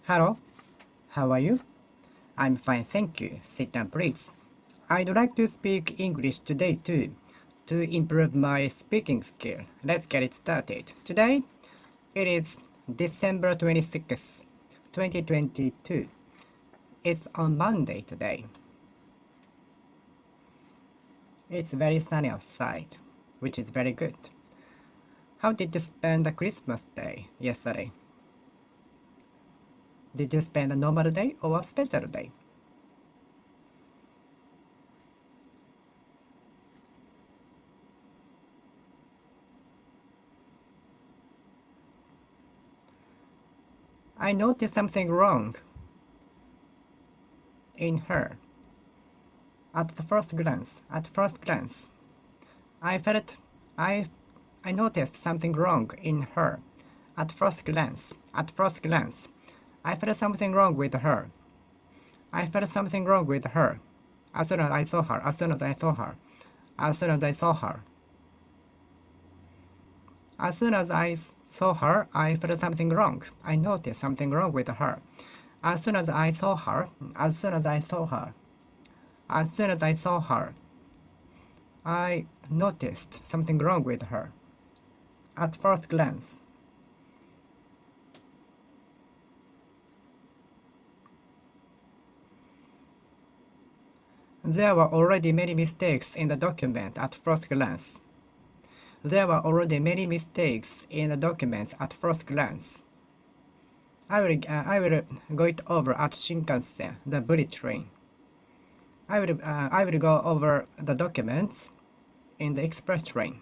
Hello, how are you? I'm fine, thank you. Sit down, please. I'd like to speak English today too, to improve my speaking skill. Let's get it started. Today, it is December 26th, 2022. It's on Monday today. It's very sunny outside, which is very good. How did you spend the Christmas day yesterday? Did you spend a normal day or a special day? I noticed something wrong in her. At first glance, I felt I noticed something wrong in her. At first glance, I felt something wrong with her. I felt something wrong with her. As soon as I saw her, as soon as I saw her, as soon as I saw her. As soon as I saw her, I felt something wrong. I noticed something wrong with her. As soon as I saw her, as soon as I saw her, as soon as I saw her, I noticed something wrong with her. At first glance. There were already many mistakes in the document at first glance. There were already many mistakes in the documents at first glance. I will go it over at Shinkansen, the bullet train. I will go over the documents in the express train.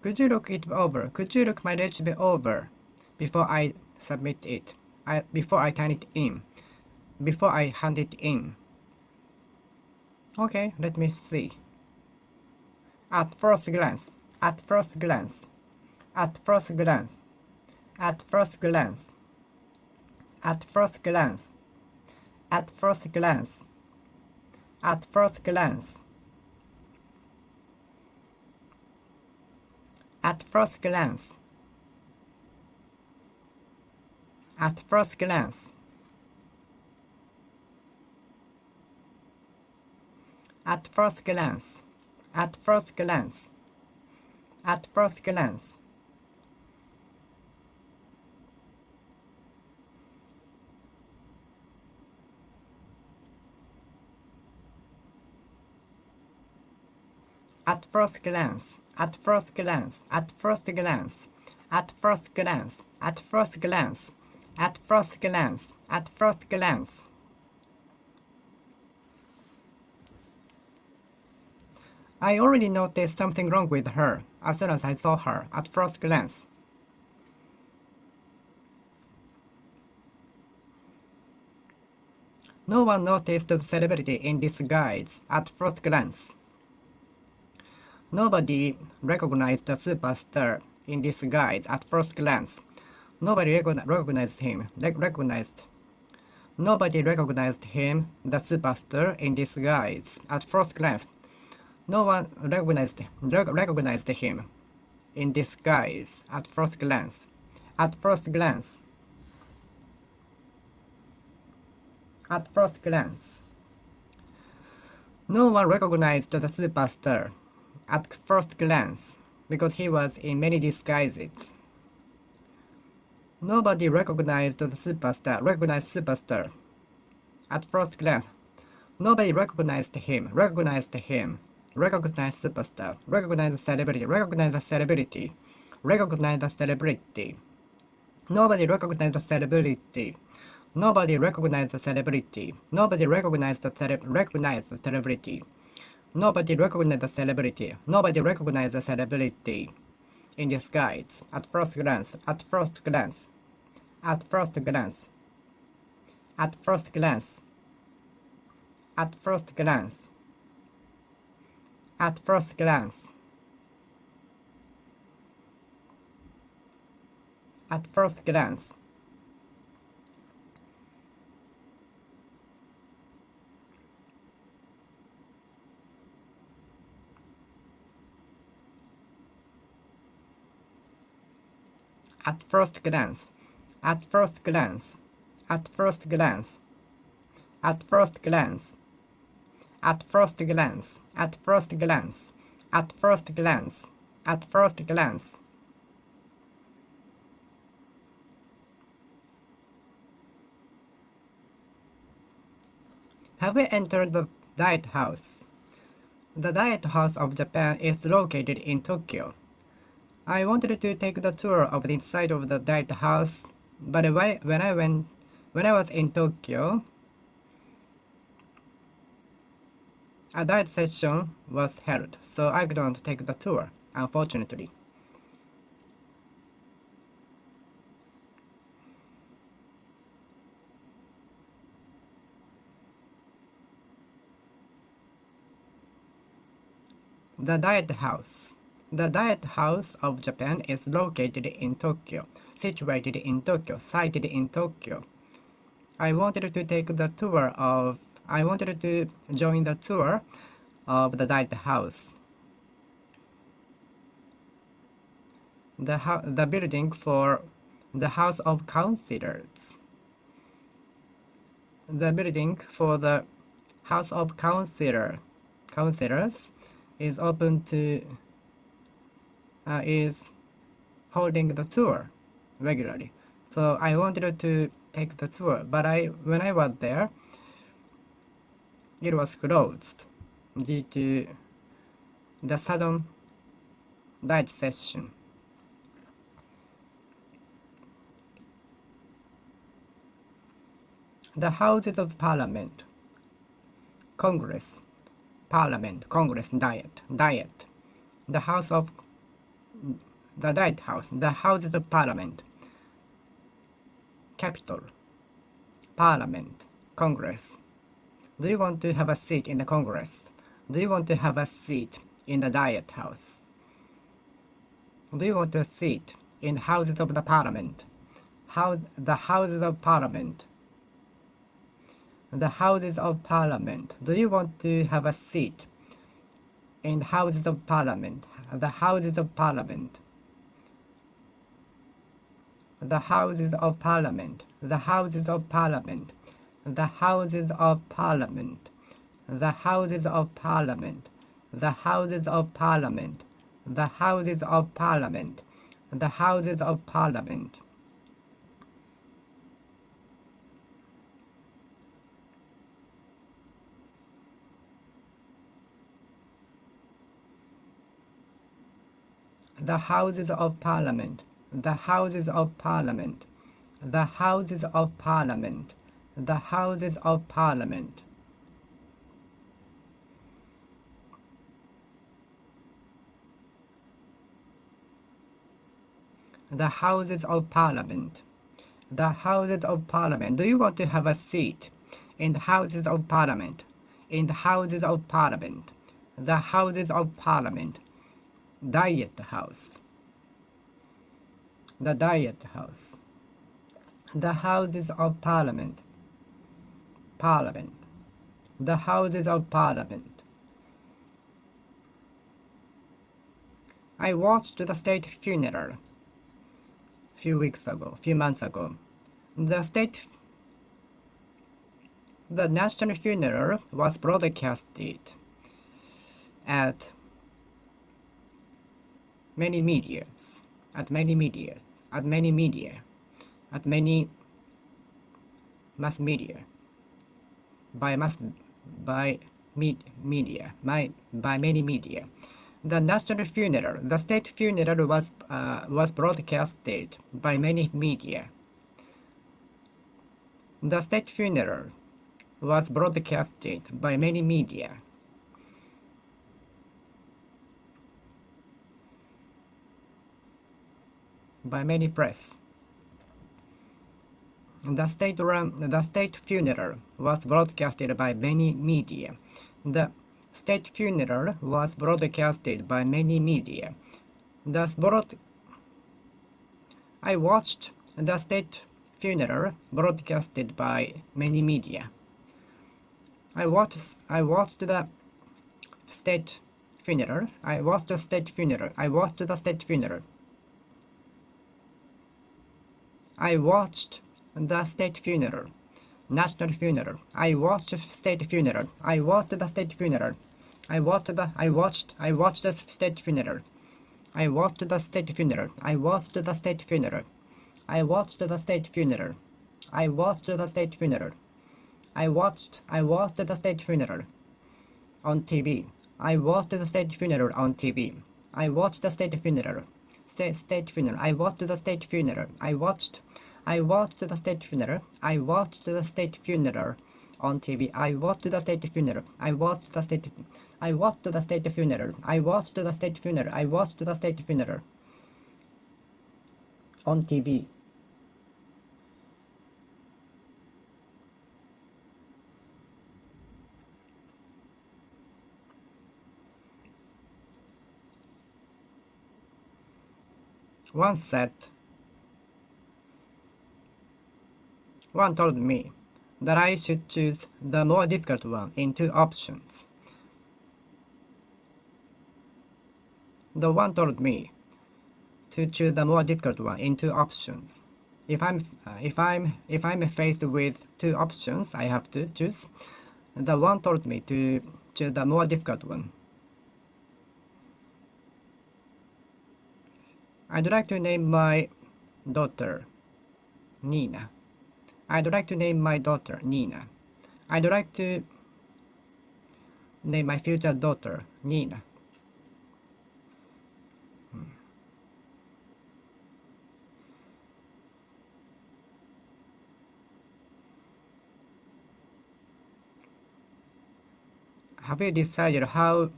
Could you look it over? Could you look my resume over before I submit it? Before I turn it in? Before I hand it in? Okay, let me see. At first glance, at first glance, at first glance, at first glance, at first glance, at first glance, at first glance, at first glance, at first glance, at first glance, at first glance, at first glance. At first glance, at first glance, at first glance, at first glance, at first glance, at first glance, at first glance. I already noticed something wrong with her as soon as I saw her at first glance. No one noticed the celebrity in disguise at first glance. Nobody recognized the superstar in disguise at first glance. Nobody recognized him. Nobody recognized him, the superstar in disguise, at first glance. No one recognized him in disguise at first glance. At first glance. At first glance. No one recognized the superstar at first glance because he was in many disguises. Nobody recognized the superstar at first glance. Nobody recognized him, recognized superstar, recognized celebrity, recognized the celebrity, recognized the celebrity. Nobody recognized the celebrity. Nobody recognized the celebrity. Nobody recognized the celebrity. Nobody recognized the celebrity. Nobody recognized the celebrity in disguise at first glance. At first glance. At first glance. At first glance. At first glance. At first glance. At first glance. at first glance, at first glance, at first glance, at first glance, at first glance, at first glance, at first glance, at first glance. Have we entered the Diet House? The Diet House of Japan is located in Tokyo. I wanted to take the tour of the inside of the Diet House, but when I was in Tokyo, a diet session was held, so I couldn't take the tour, unfortunately. The Diet House. The Diet House of Japan is located in Tokyo, situated in Tokyo, sited in Tokyo. I wanted to join the tour of the Diet House. The building for the House of Councillors. The building for the House of Councillors is open to is holding the tour regularly. So I wanted to take the tour, but when I was there, it was closed due to the sudden diet session. The Houses of Parliament, Congress, Parliament, Congress, Diet, the House of the Diet House, the Houses of Parliament, Capital, Parliament, Congress. Do you want to have a seat in the Congress? Do you want to have a seat in the Diet House? Do you want a seat in the Houses of the Parliament? The Houses of Parliament. The Houses of Parliament. Do you want to have a seat in the Houses of Parliament? The Houses of Parliament. The Houses of Parliament. The Houses of Parliament. The Houses of Parliament. The Houses of Parliament. The Houses of Parliament. The Houses of Parliament. The Houses of Parliament. The Houses of Parliament. The Houses of Parliament. The Houses of Parliament. The Houses of Parliament. The Houses of Parliament. The Houses of Parliament. Do you want to have a seat in the Houses of Parliament? In the Houses of Parliament. The Houses of Parliament. Diet House. The Diet House. The Houses of Parliament. Parliament. The Houses of Parliament. I watched the state funeral few months ago. The national funeral was broadcasted at many media, mass media, by many media. The national funeral, the state funeral was broadcasted by many media. The state funeral was broadcasted by many media. By many press. The state funeral was broadcasted by many media. The state funeral was broadcasted by many media. I watched the state funeral broadcasted by many media. I watched the state funeral. I watched the state funeral. National funeral. I watched state funeral. I watched the state funeral. I watched the state funeral. I watched the state funeral. I watched the state funeral. I watched the state funeral. I watched the state funeral. I watched the state funeral on TV. I watched the state funeral on TV. I watched the state funeral. State funeral. I watched the state funeral. I watched the state funeral. I watched the state funeral on TV. I watched the state funeral. I watched the state funeral. I watched the state funeral. I watched the state funeral on TV. One told me that I should choose the more difficult one in 2 options. The one told me to choose the more difficult one in 2 options. If I'm faced with 2 options, I have to choose. The one told me to choose the more difficult one. I'd like to name my daughter Nina. I'd like to name my daughter Nina. I'd like to name my future daughter Nina. Have you decided how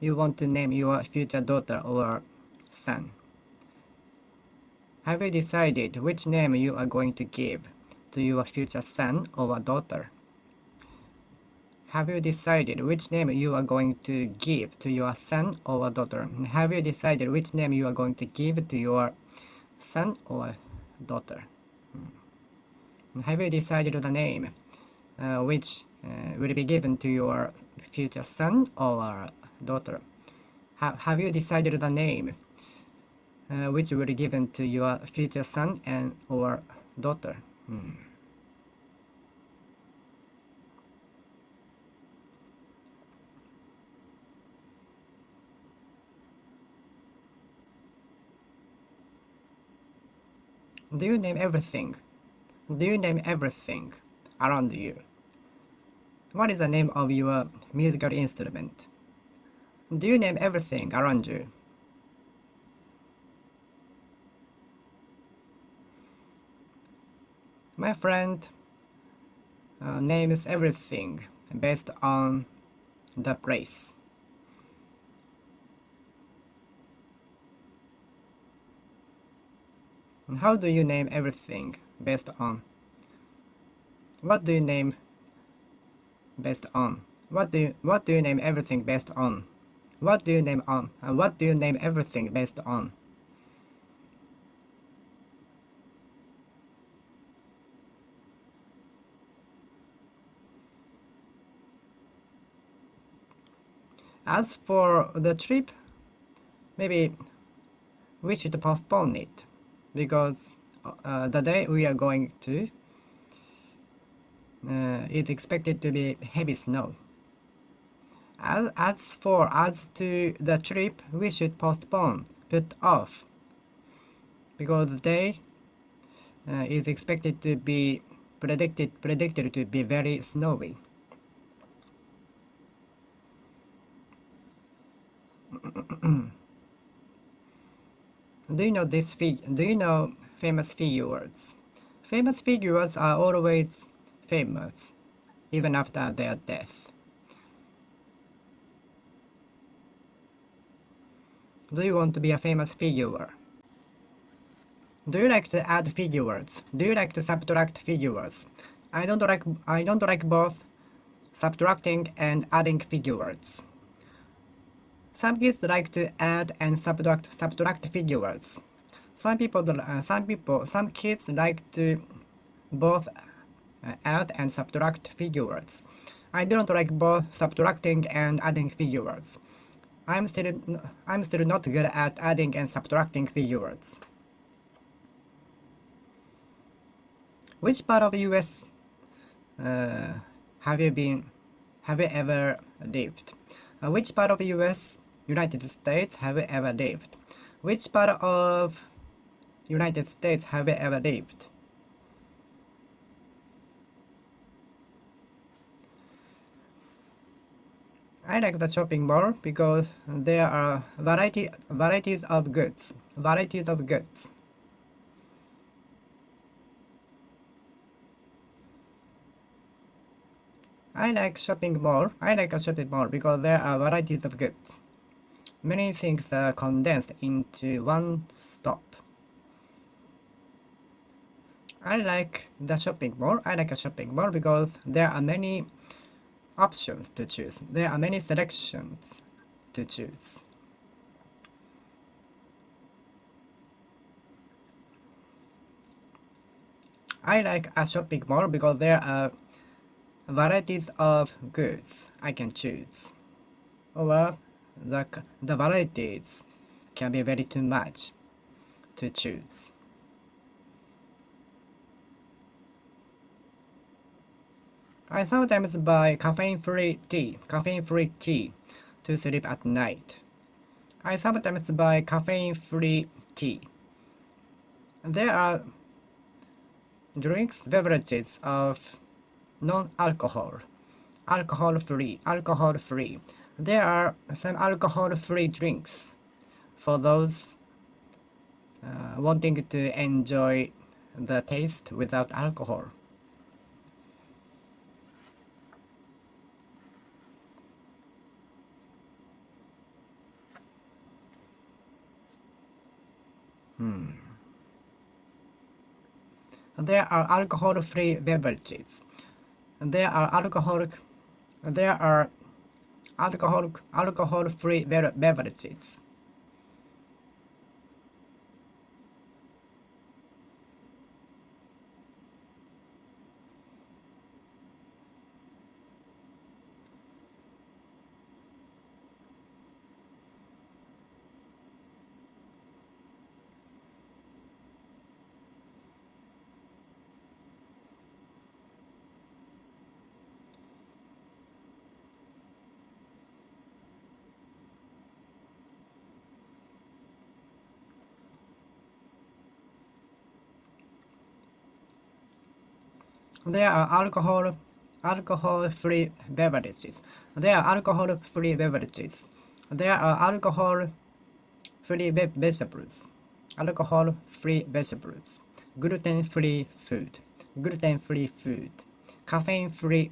you want to name your future daughter or son? Have you decided which name you are going to give to your future son or daughter? Have you decided which name you are going to give to your son or daughter? Have you decided which name you are going to give to your son or daughter? Have you decided the name which will be given to your future son or daughter? Have you decided the name which will be given to your future son and or daughter? Do you name everything? Do you name everything around you? What is the name of your musical instrument? Do you name everything around you? My friend names everything based on the place. How do you name everything based on? What do you name based on? What do you name everything based on? What do you name on? What do you name everything based on? As for the trip, maybe we should postpone it because the day we are going to is expected to be heavy snow. As to the trip, we should postpone, put off, because the day is expected to be predicted to be very snowy. Do you know famous figures? Famous figures are always famous, even after their death. Do you want to be a famous figure? Do you like to add figures? Do you like to subtract figures? I don't like both subtracting and adding figures. Some kids like to add and subtract figures. Some kids like to both add and subtract figures. I don't like both subtracting and adding figures. I'm still not good at adding and subtracting figures. Which part of US have you ever lived? Which part of US, United States, have you ever lived? Which part of United States have you ever lived? I like the shopping mall because there are varieties of goods. Varieties of goods. I like shopping mall. I like a shopping mall because there are varieties of goods. Many things are condensed into one stop. I like the shopping mall. I like a shopping mall because there are many options to choose. There are many selections to choose. I like a shopping mall because there are varieties of goods I can choose. Or the varieties can be very too much to choose. I sometimes buy caffeine-free tea to sleep at night. I sometimes buy caffeine-free tea. There are drinks, beverages of non-alcohol, alcohol-free. There are some alcohol-free drinks for those wanting to enjoy the taste without alcohol. There are alcohol-free beverages. There are alcohol-free beverages. There are alcohol-free beverages. There are alcohol-free beverages. There are alcohol-free vegetables. Alcohol-free vegetables. Gluten-free food. Gluten-free food. Caffeine-free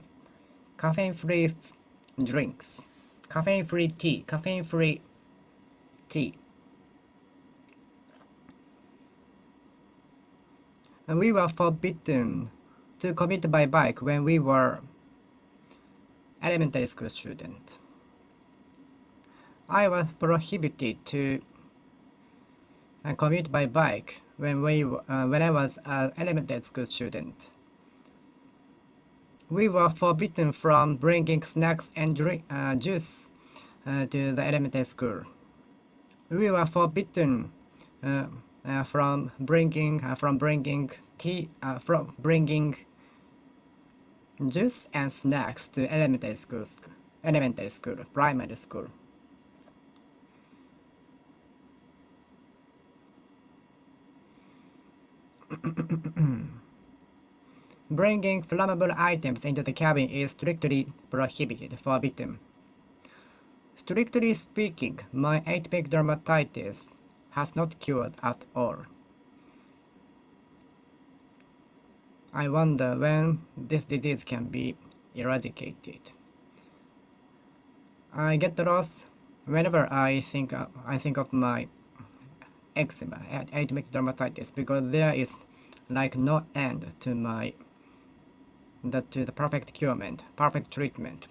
drinks. Caffeine-free tea. Caffeine-free tea. And we were forbidden to commute by bike when we were elementary school student. I was prohibited to commute by bike when I was an elementary school student. We were forbidden from bringing snacks and juice to the elementary school. We were forbidden from bringing juice and snacks to elementary school, primary school. Bringing flammable items into the cabin is strictly prohibited, forbidden. Strictly speaking, my atopic dermatitis has not cured at all. I wonder when this disease can be eradicated. I get lost whenever I think of my eczema, atopic dermatitis, because there is like no end to the perfect curement, perfect treatment.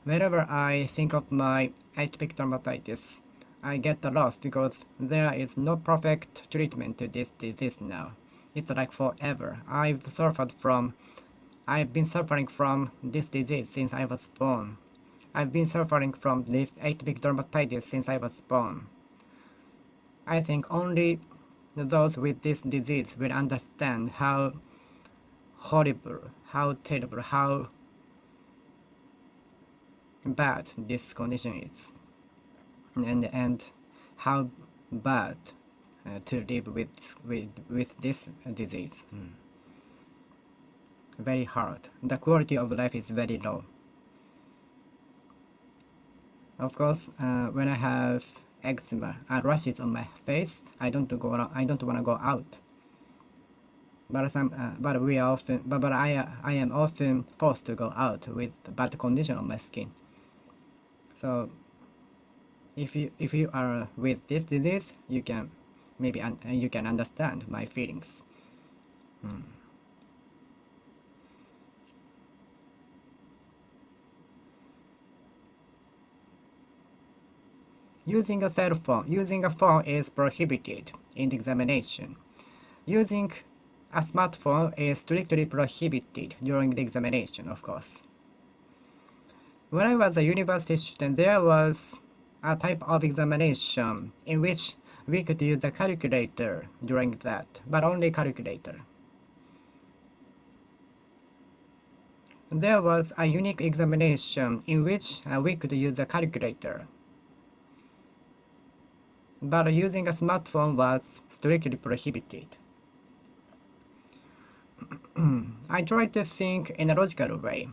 Whenever I think of my atopic dermatitis, I get lost because there is no perfect treatment to this disease now. It's like forever. I've been suffering from this disease since I was born. I've been suffering from this atopic dermatitis since I was born. I think only those with this disease will understand how horrible, how terrible, how bad this condition is, and how bad to live with this disease. Very hard. The quality of life is very low. Of course, when I have eczema and rashes on my face, I don't want to go out. But we are often, but I am often forced to go out with bad condition on my skin. So, if you are with this disease, you can maybe you can understand my feelings. Using a phone is prohibited in the examination. Using a smartphone is strictly prohibited during the examination, of course. When I was a university student, there was a type of examination in which we could use a calculator during that, but only calculator. There was a unique examination in which we could use a calculator, but using a smartphone was strictly prohibited. I try to think in a logical way.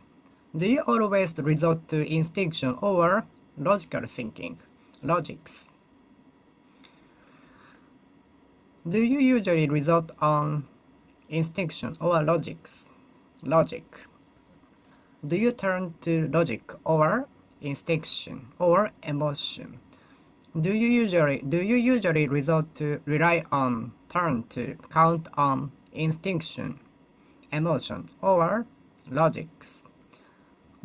Do you always resort to instinction or logical thinking? Logics. Do you usually resort on instinction or logics? Logic. Do you turn to logic or instinction or emotion? Do you usually turn to count on instinction, emotion, or logics?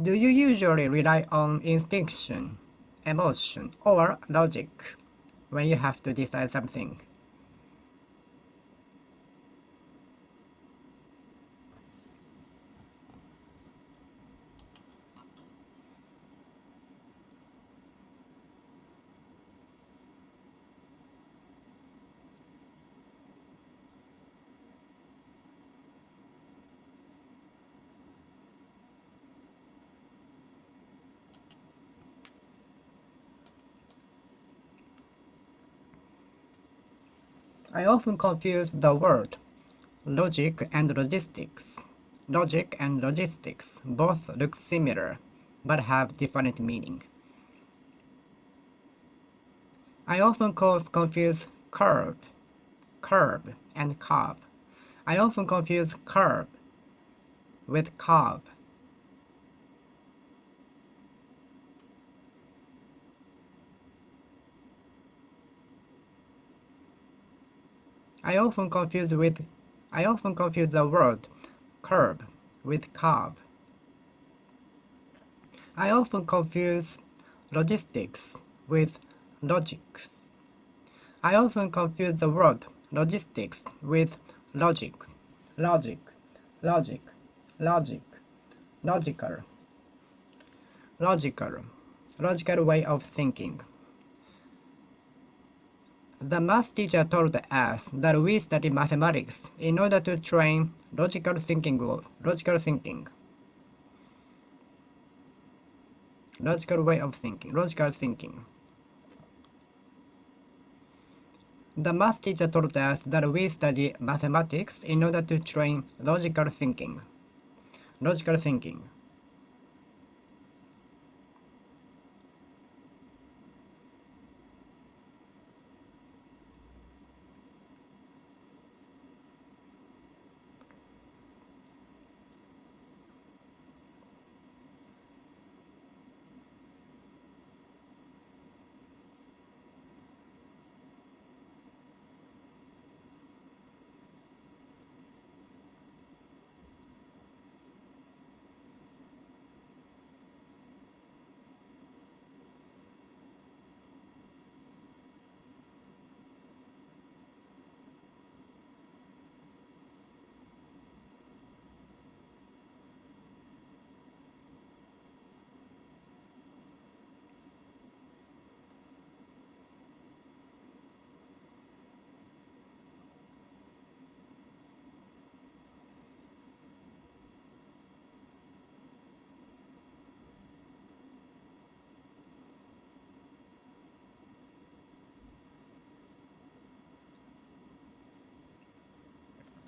Do you usually rely on instinction, emotion, or logic when you have to decide something? I often confuse the word logic and logistics. Logic and logistics both look similar, but have different meaning. I often confuse curve, and curve. I often confuse curve with curve. I often confuse the word curve with curve. I often confuse logistics with logics. I often confuse the word logistics with logic, logic, logic, logic, logical, logical way of thinking. The math teacher told us that we study mathematics in order to train logical thinking. Logical way of thinking, logical thinking. The math teacher told us that we study mathematics in order to train logical thinking. Logical thinking.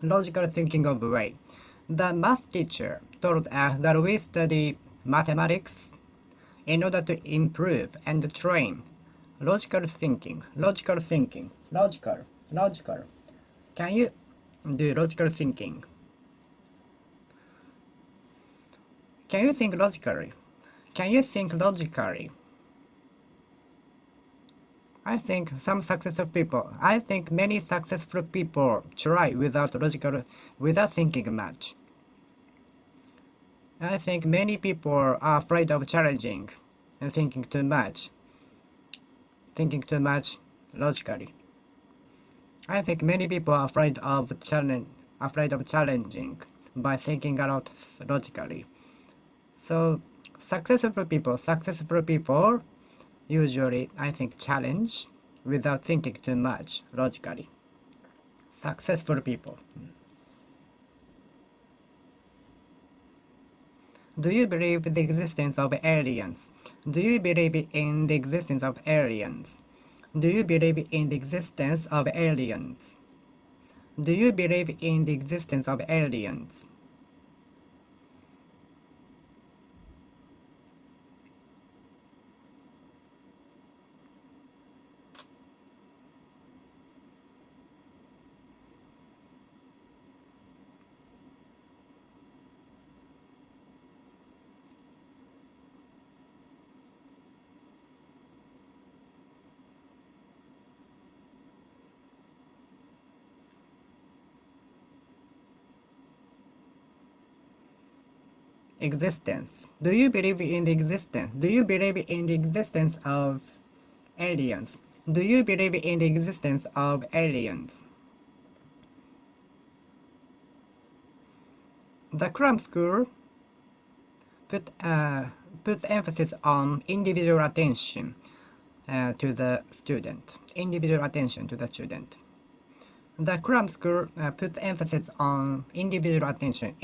logical thinking of way. The math teacher told us that we study mathematics in order to improve and train logical thinking. Logical. Can you do logical thinking? Can you think logically? Can you think logically? I think many successful people try without thinking much. I think many people are afraid of challenging and thinking too much logically. I think many people are afraid of challenging by thinking a lot logically. So successful people usually, I think, challenge without thinking too much logically. Successful people. Do you believe in the existence of aliens? Do you believe in the existence of aliens? Do you believe in the existence of aliens? Do you believe in the existence of aliens? Existence. Do you believe in the existence? Do you believe in the existence of aliens? Do you believe in the existence of aliens? The cram school puts emphasis on individual attention to the student. Individual attention to the student. The cram school puts emphasis on individual attention.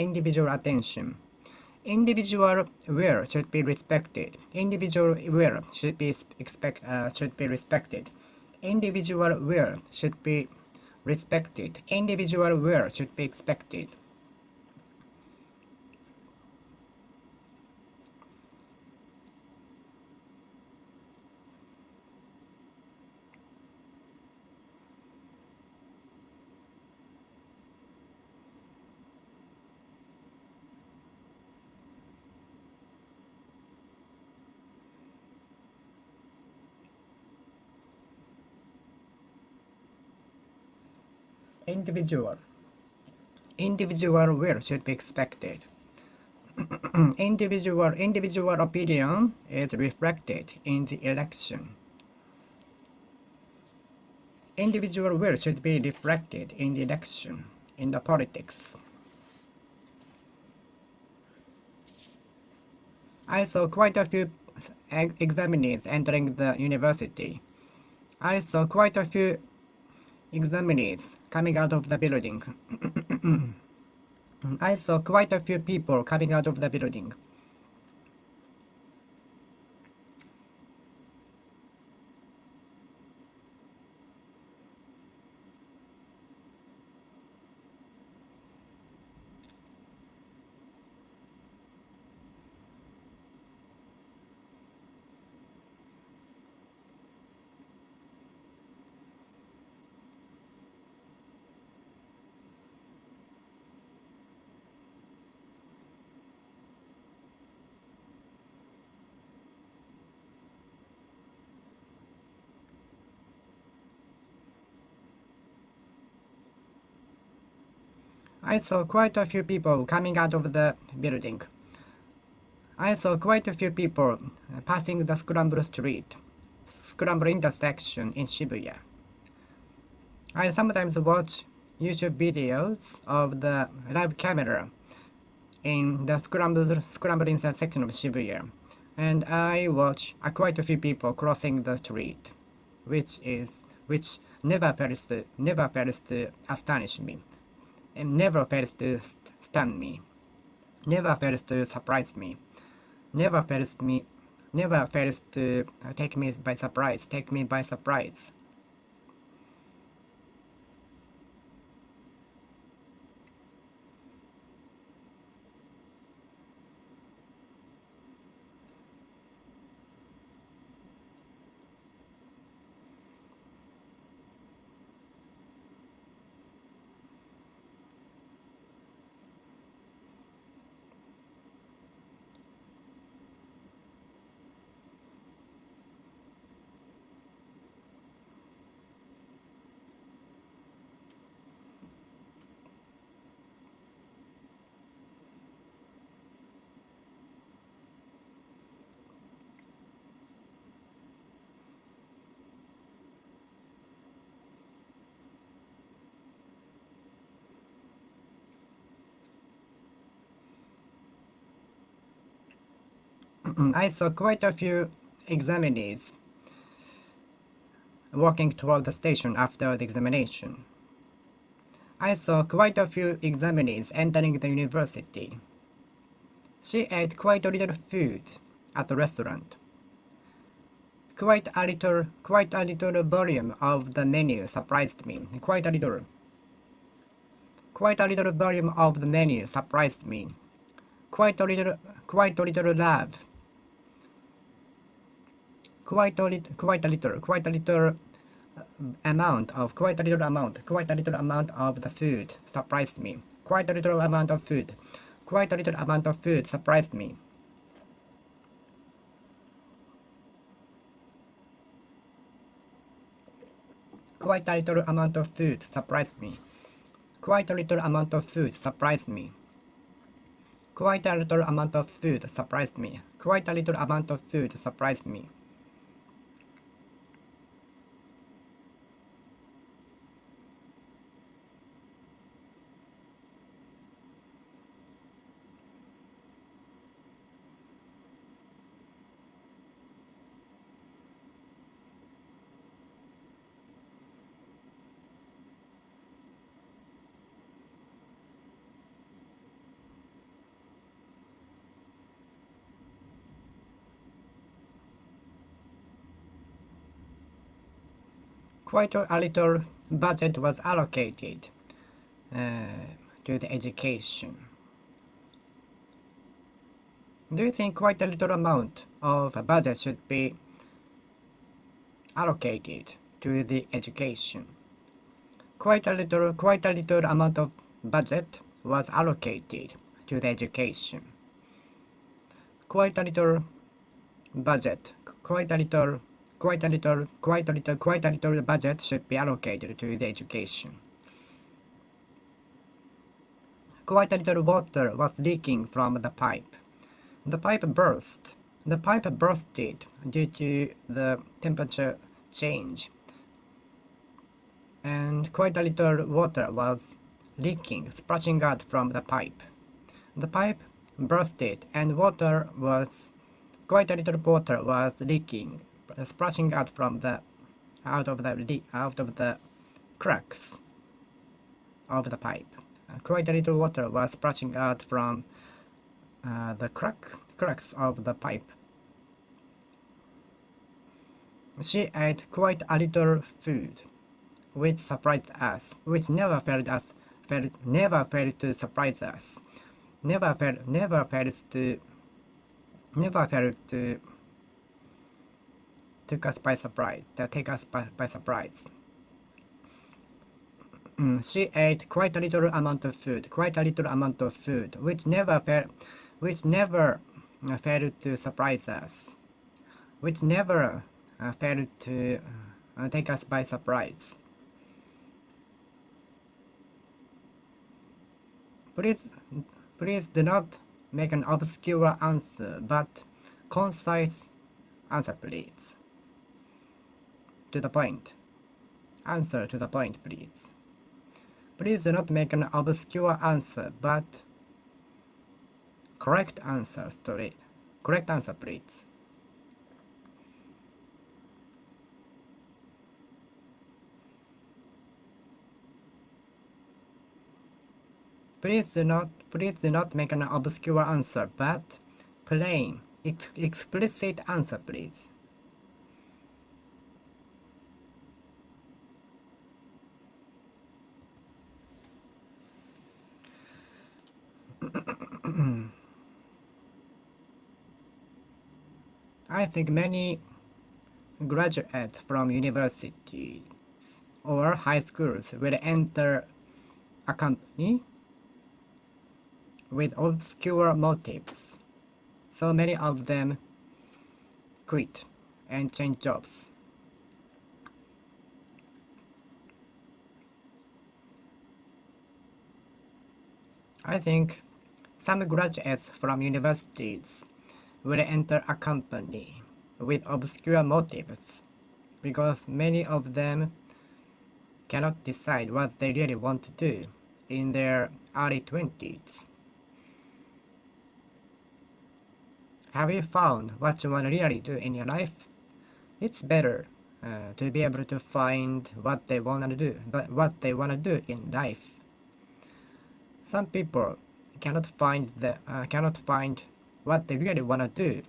Individual will should be respected. Individual will should be respected. Individual will should be respected. Individual will should be expected. Individual will should be expected. Individual opinion is reflected in the election. Individual will should be reflected in the election, in the politics. I saw quite a few examinees entering the university. I saw quite a few examinees coming out of the building. I saw quite a few people coming out of the building. I saw quite a few people coming out of the building. I saw quite a few people passing the scramble intersection in Shibuya. I sometimes watch YouTube videos of the live camera in the scramble intersection of Shibuya, and I watch quite a few people crossing the street, which never fails to astonish me, and never fails to stun me, never fails to surprise me, never fails to take me by surprise. I saw quite a few examinees walking toward the station after the examination. I saw quite a few examinees entering the university. She ate quite a little food at the restaurant. Quite a little volume of the menu surprised me. Quite a little volume of the menu surprised me. Quite a little love. Quite a little amount of the food surprised me. Quite a little amount of food surprised me. Quite a little amount of food surprised me. Quite a little amount of food surprised me. Quite a little amount of food surprised me. Quite a little amount of food surprised me. Quite a little budget was allocated to the education. Do you think quite a little amount of a budget should be allocated to the education? Quite a little amount of budget was allocated to the education. Quite a little budget, quite a little budget should be allocated to the education. Quite a little water was leaking from the pipe. The pipe burst. The pipe bursted due to the temperature change. And quite a little water was leaking, splashing out from the pipe. The pipe bursted and quite a little water was leaking, splashing out of the cracks of the pipe. Quite a little water was splashing out from the cracks of the pipe. She ate quite a little food, which surprised us, which never failed to surprise us, never failed to take us by surprise. She ate quite a little amount of food, which never failed to surprise us, which never failed to take us by surprise. Please do not make an obscure answer, but concise answer, please. To the point. Answer to the point, please. Please do not make an obscure answer, but correct answer, straight. Correct answer, please. Please do not make an obscure answer, but plain, explicit answer, please. I think many graduates from universities or high schools will enter a company with obscure motives. So many of them quit and change jobs. I think some graduates from universities will enter a company with obscure motives because many of them cannot decide what they really want to do in their early 20s. Have you found what you want to really do in your life? It's better to be able to find what they want to do, but what they want to do in life. Some people cannot find what they really want to do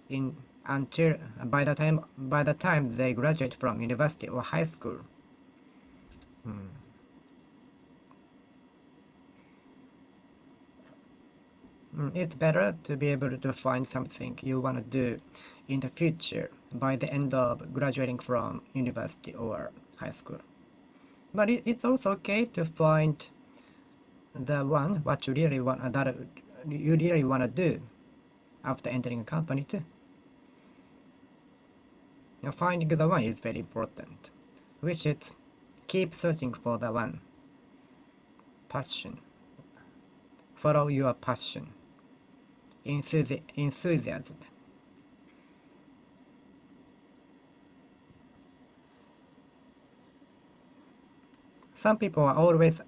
in until by the time they graduate from university or high school. It's better to be able to find something you want to do in the future by the end of graduating from university or high school. But it's also okay to find the one what you really want that you really want to do after entering a company too. Now, finding the one is very important. We should keep searching for the one. Passion. Follow your passion. Enthusiasm. Some people are always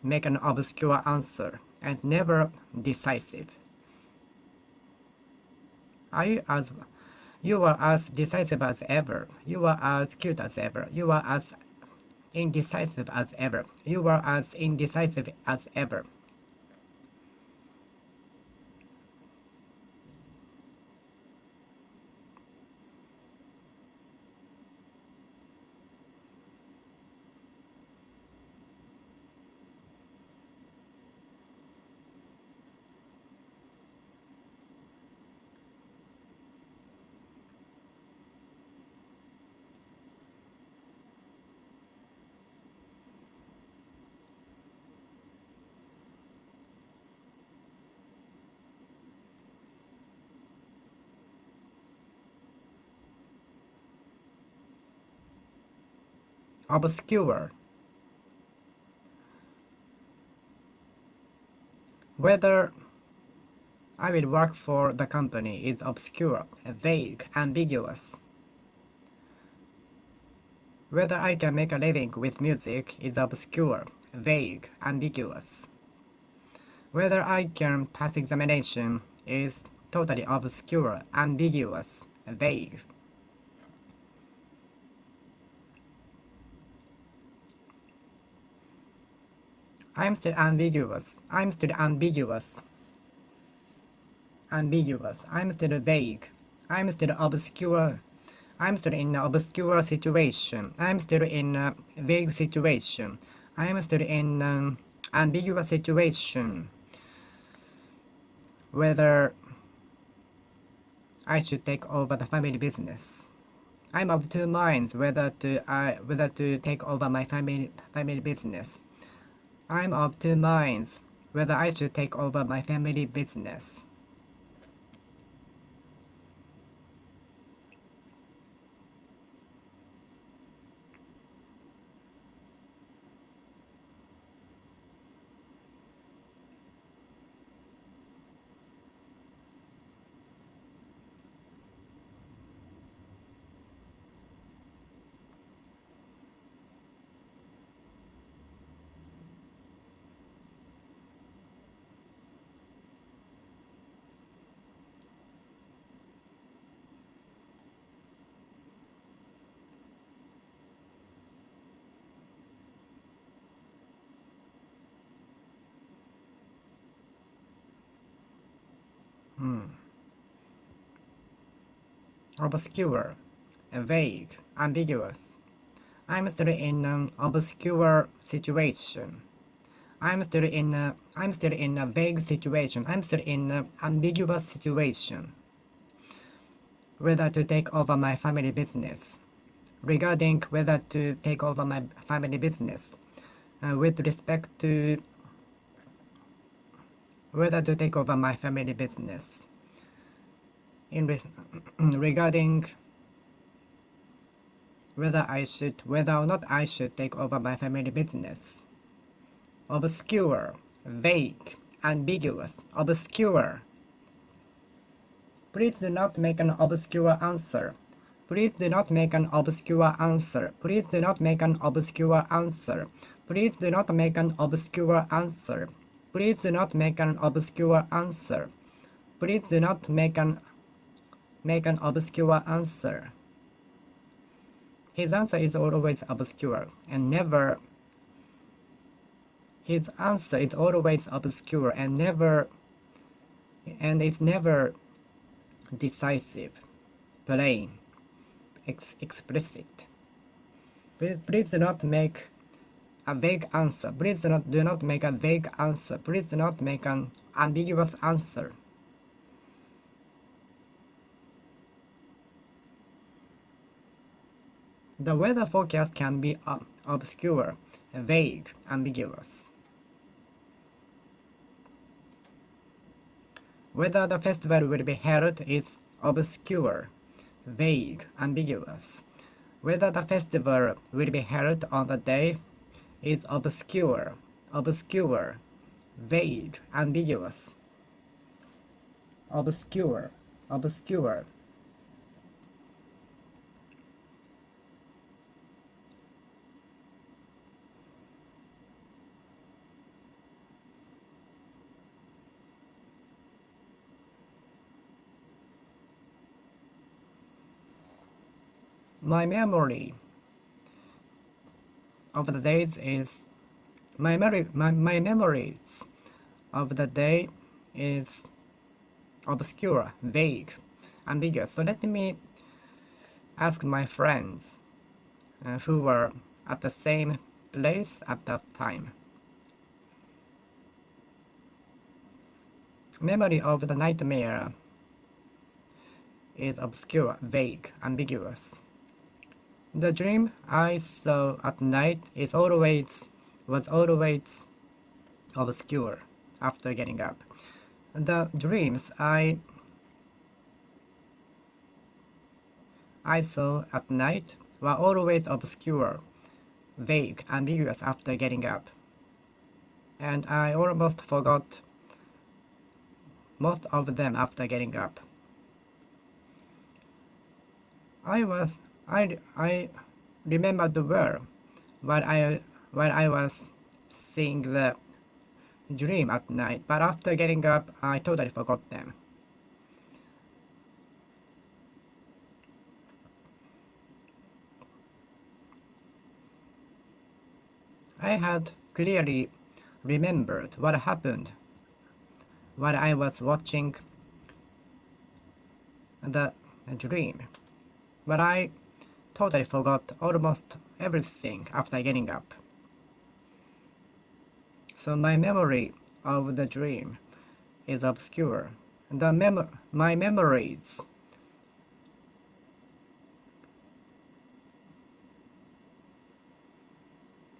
make an obscure answer and never decisive. You are as decisive as ever. You are as cute as ever. You are as indecisive as ever. You are as indecisive as ever. Obscure. Whether I will work for the company is obscure, vague, ambiguous. Whether I can make a living with music is obscure, vague, ambiguous. Whether I can pass examination is totally obscure, ambiguous, vague. I'm still ambiguous. I'm still ambiguous. Ambiguous. I'm still vague. I'm still obscure. I'm still in an obscure situation. I'm still in a vague situation. I'm still in an ambiguous situation. Whether I should take over the family business. I'm of two minds whether to take over my family business. I'm of two minds whether I should take over my family business. Obscure, vague, ambiguous. I'm still in an obscure situation. I'm still in a vague situation. I'm still in an ambiguous situation. Whether to take over my family business. Regarding whether to take over my family business, with respect to whether to take over my family business. Regarding whether or not I should take over my family business. Obscure, vague, ambiguous, obscure. Please do not make an obscure answer. Please do not make an obscure answer. Please do not make an obscure answer. Please do not make an obscure answer. Please do not make an obscure answer. Please do not make an obscure answer. His answer is always obscure and never. His answer is always obscure and it's never decisive, plain, explicit. Please do not make a vague answer. Please do not make a vague answer. Please do not make an ambiguous answer. The weather forecast can be obscure, vague, ambiguous. Whether the festival will be held is obscure, vague, ambiguous. Whether the festival will be held on the day is obscure, vague, ambiguous. Obscure. My memories of the day is obscure, vague, ambiguous. So let me ask my friends who were at the same place at that time. Memory of the nightmare is obscure, vague, ambiguous. The dream I saw at night was always obscure after getting up. The dreams I saw at night were always obscure, vague, ambiguous after getting up. And I almost forgot most of them after getting up. I remembered well while I was seeing the dream at night, but after getting up, I totally forgot them. I had clearly remembered what happened while I was watching the dream, but I totally forgot almost everything after getting up. So my memory of the dream is obscure. My memories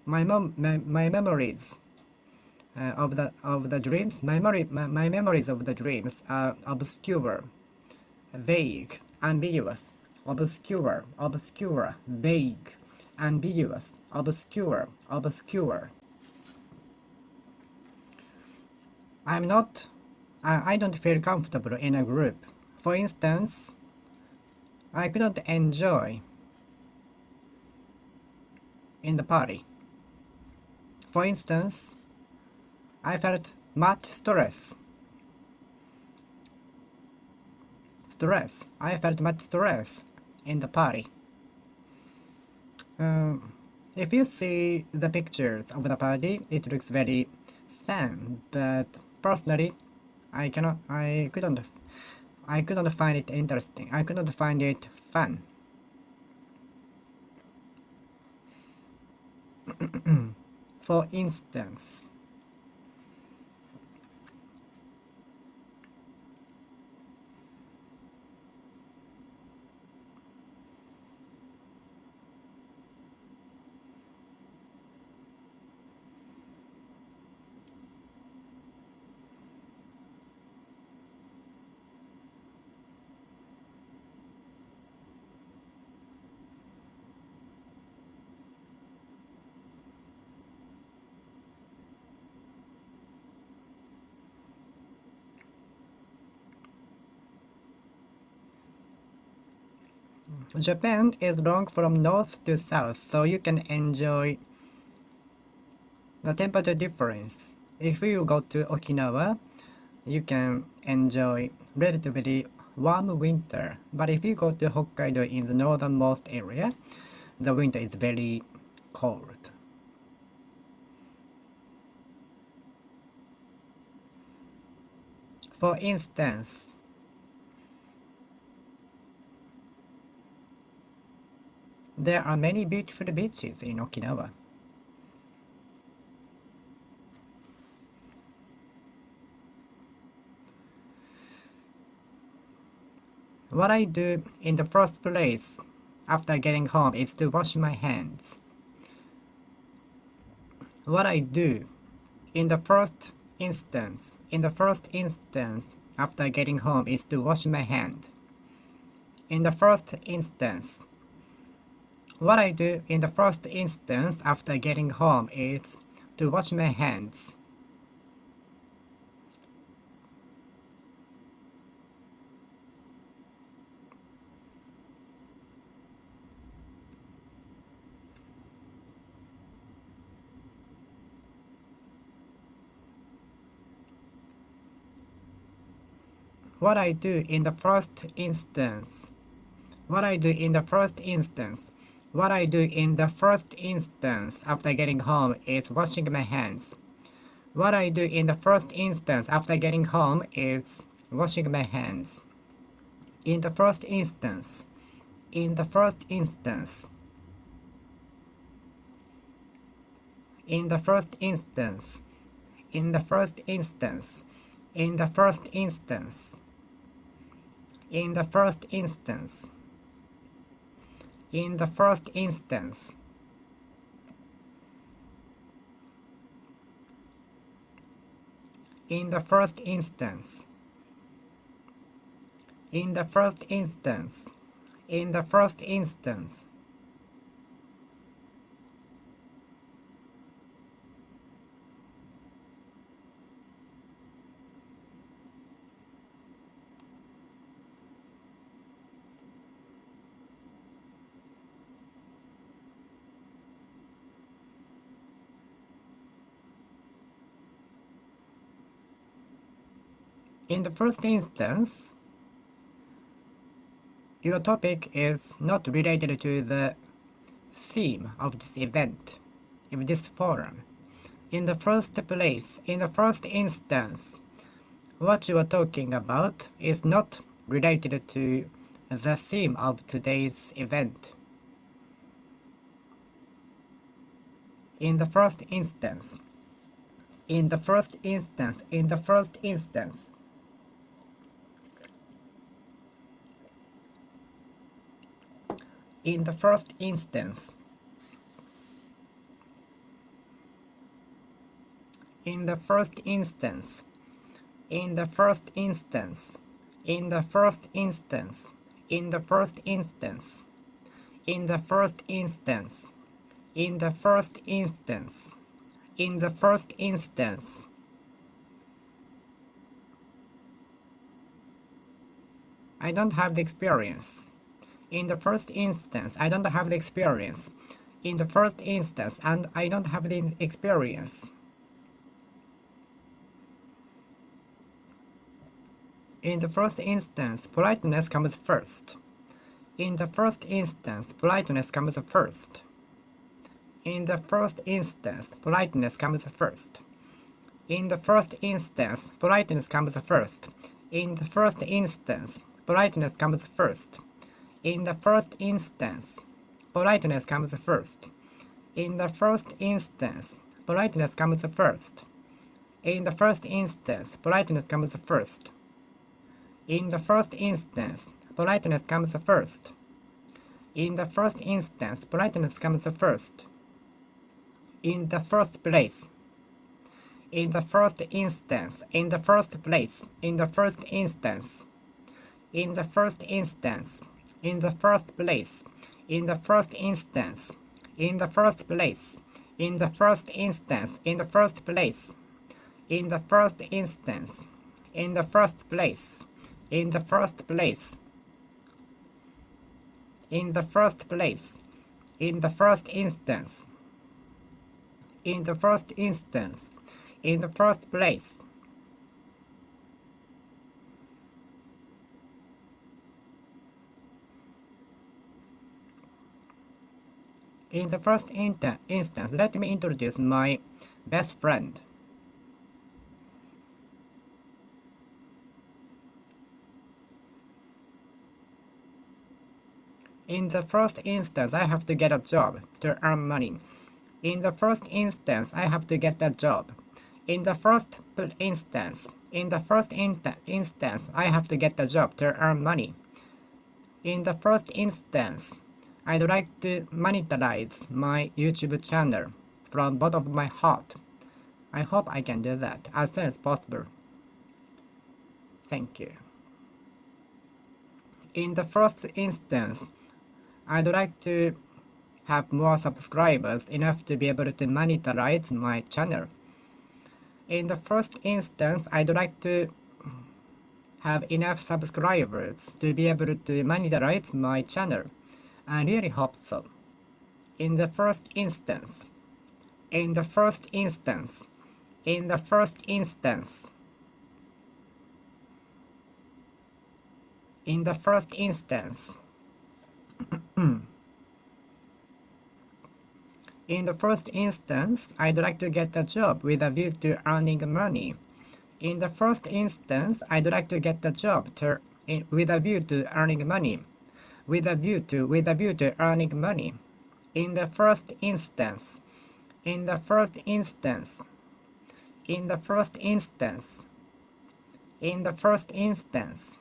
of the dreams. My memories of the dreams are obscure, vague, ambiguous. Obscure, vague, ambiguous, obscure. I don't feel comfortable in a group. For instance, I couldn't enjoy in the party. For instance, I felt much stress. I felt much stress in the party. If you see the pictures of the party, it looks very fun, but personally, I couldn't find it interesting. I couldn't find it fun. For instance, Japan is long from north to south, so you can enjoy the temperature difference. If you go to Okinawa, you can enjoy relatively warm winter, but if you go to Hokkaido in the northernmost area, the winter is very cold. For instance, there are many beautiful beaches in Okinawa. What I do in the first place after getting home is to wash my hands. What I do in the first instance after getting home is to wash my hand. In the first instance, what I do in the first instance after getting home is to wash my hands. What I do in the first instance after getting home is washing my hands. What I do in the first instance after getting home is washing my hands. In the first instance. In the first instance. In the first instance. In the first instance. In the first instance. In the first instance. In the first instance. In the first instance. In the first instance. In the first instance. In the first instance, your topic is not related to the theme of this event, of this forum. In the first place, in the first instance, what you are talking about is not related to the theme of today's event. In the first instance, in the first instance, in the first instance, in the first instance, in the first instance, in the first instance, in the first instance, in the first instance, in the first instance, in the first instance, in the first instance. I don't have the experience. In the first instance, I don't have the experience. In the first instance, and I don't have the experience. In the first instance, politeness comes first. In the first instance, politeness comes first. In the first instance, politeness comes first. In the first instance, politeness comes first. In the first instance, politeness comes first. In the first instance, politeness comes first. In the first instance, politeness comes first. In the first instance, politeness comes first. In the first instance, politeness comes first. In the first instance, politeness comes first. In the first place. In the first instance, in the first place, in the first instance. In the first instance, in the first place, in the first instance, in the first place, in the first instance, in the first place, in the first instance, in the first place, in the first place, in the first place, in the first instance, in the first instance, in the first place. In the first instance, let me introduce my best friend. In the first instance, I have to get a job to earn money. In the first instance, I have to get a job. In the first instance, I have to get a job to earn money. In the first instance, I'd like to monetize my YouTube channel from bottom of my heart. I hope I can do that as soon as possible. Thank you. In the first instance, I'd like to have more subscribers, enough to be able to monetize my channel. In the first instance, I'd like to have enough subscribers to be able to monetize my channel. I really hope so. In the first instance, in the first instance, in the first instance, in the first instance. In the first instance, I'd like to get a job with a view to earning money. In the first instance, I'd like to get a job with a view to earning money. With a view to earning money. In the first instance. In the first instance. In the first instance. In the first instance.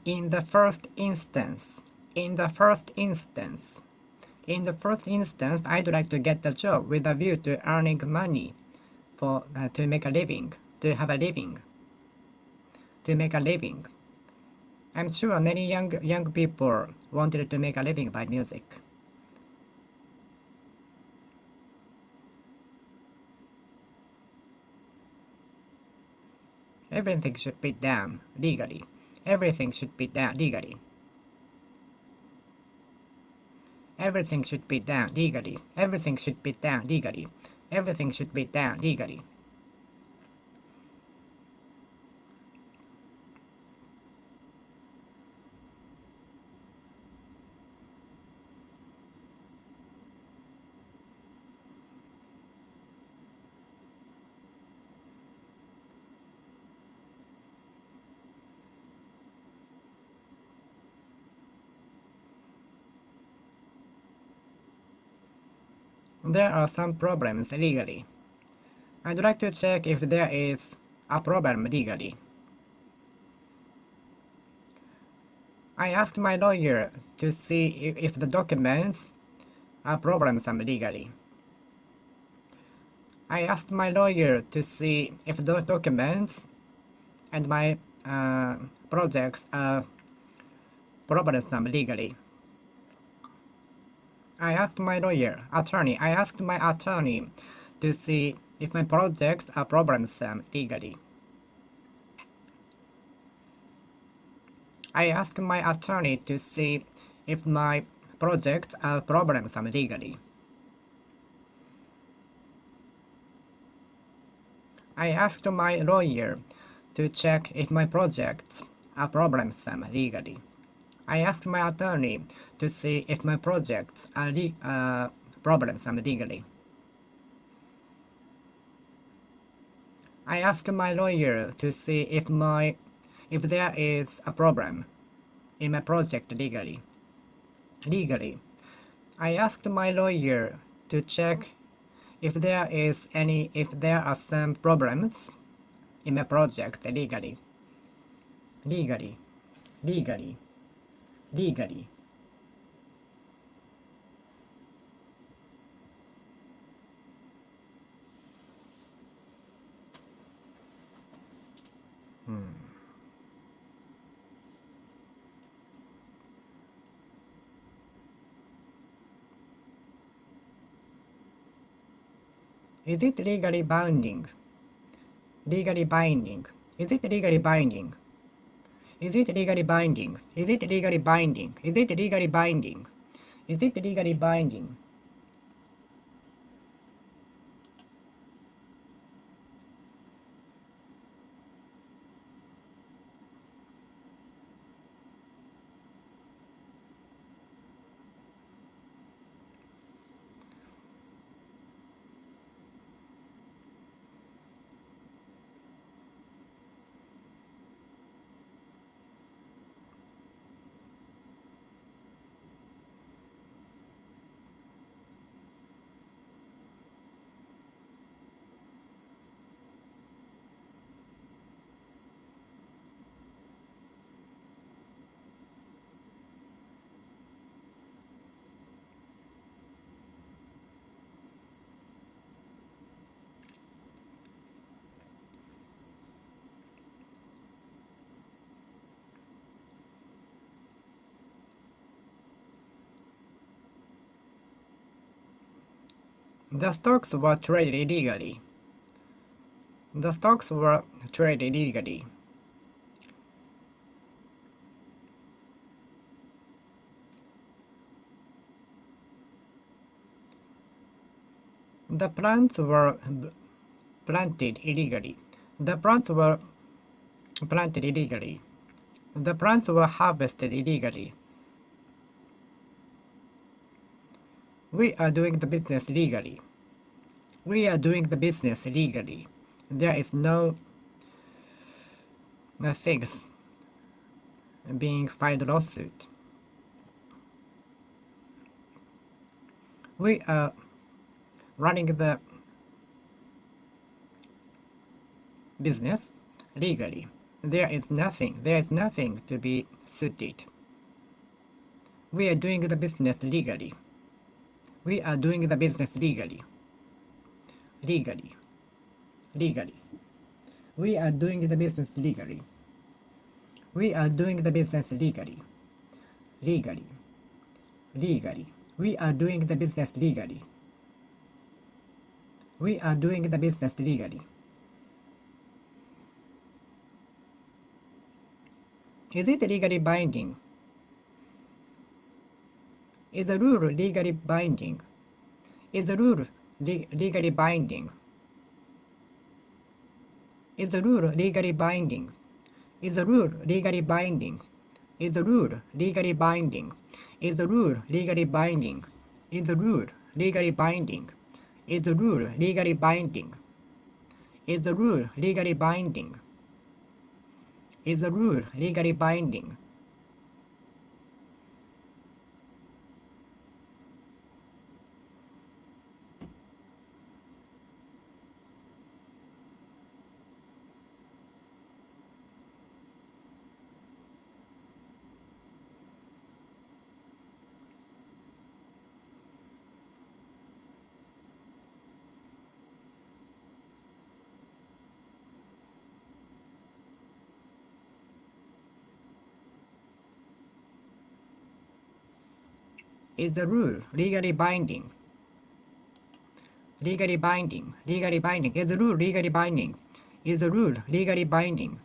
In the first instance. In the first instance. In the first instance, I'd like to get a job with a view to earning money to make a living, to have a living, to make a living. I'm sure many young people wanted to make a living by music. Everything should be done legally. Everything should be done legally. Everything should be done legally. Everything should be done legally. Everything should be done legally. There are some problems legally. I'd like to check if there is a problem legally. I asked my lawyer to see if the documents are problemsome legally. I asked my lawyer to see if the documents and my projects are problemsome legally. I asked my attorney to see if my projects are problemsome legally. I asked my attorney to see if my projects are problemsome legally. I asked my lawyer to check if my projects are problemsome legally. I asked my attorney to see if my projects are problemsome legally. I asked my lawyer to see if there is a problem in my project legally. I asked my lawyer to check if there are some problems in my project legally. Is it legally binding? Legally binding. Is it legally binding? Is it legally binding? Is it legally binding? Is it legally binding? Is it legally binding? The stocks were traded illegally. The stocks were traded illegally. The plants were planted illegally. The plants were planted illegally. The plants were harvested illegally. We are doing the business legally. We are doing the business legally. There is no things being filed lawsuit. We are running the business legally. There is nothing to be suited. We are doing the business legally. We are doing the business legally. Legally. Legally. We are doing the business legally. We are doing the business legally. Legally. Legally. We are doing the business legally. We are doing the business legally. Is it legally binding? Is the rule legally binding? Is the rule legally binding? Is the rule legally binding? Is the rule legally binding? Is the rule legally binding? Is the rule legally binding? Is the rule legally binding? Is the rule legally binding? Is the rule legally binding? Is the rule legally binding? Is the rule legally binding? Legally binding. Legally binding. Is the rule legally binding? Is the rule legally binding?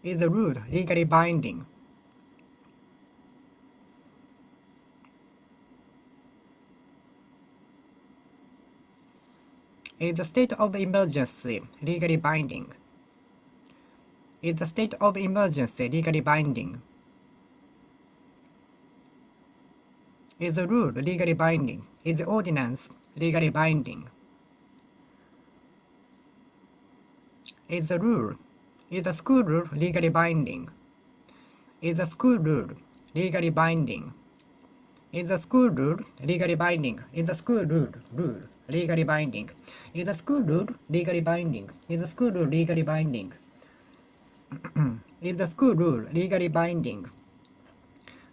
Is the rule legally binding? Is the state of emergency legally binding? Is the state of emergency legally binding? Is the rule legally binding? Is the ordinance legally binding? Is the rule, is the school rule legally binding? Is the school rule legally binding? Is the school rule legally binding? Is the school rule legally binding? Is the school rule legally binding? Is the school rule legally binding? Is the school rule legally binding?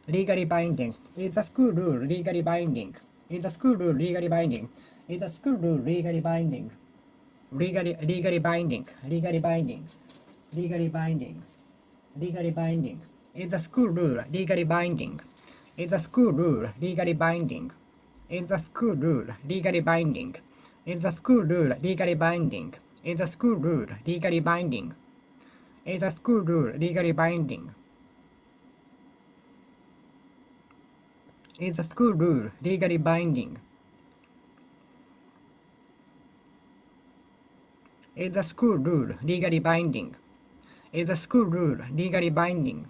Legally binding. Is the school rule legally binding? Is the school rule legally binding? Is the school rule legally binding? Legally binding. Legally binding. Legally binding. Legally binding. Is the school rule legally binding? Is the school rule legally binding? Is the school rule legally binding? Is the school rule legally binding? Is the school rule legally binding? Is the school rule legally binding? Is the school rule legally binding? Is the school rule legally binding? Is the school rule legally binding?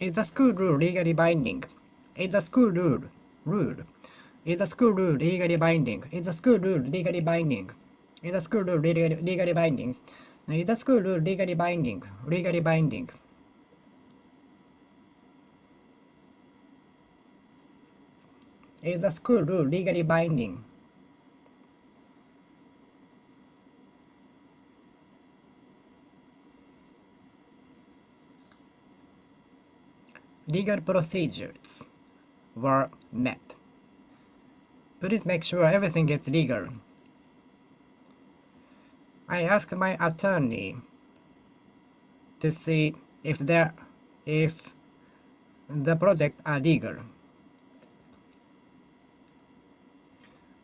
Is the school rule legally binding? Is the school rule? Is the school rule legally binding? Is the school rule legally binding? Is the school rule legally binding? Is the school rule legally binding? Legally binding. Is the school rule legally binding? Legal procedures were met. Please make sure everything is legal. I asked my attorney to see if the projects are legal.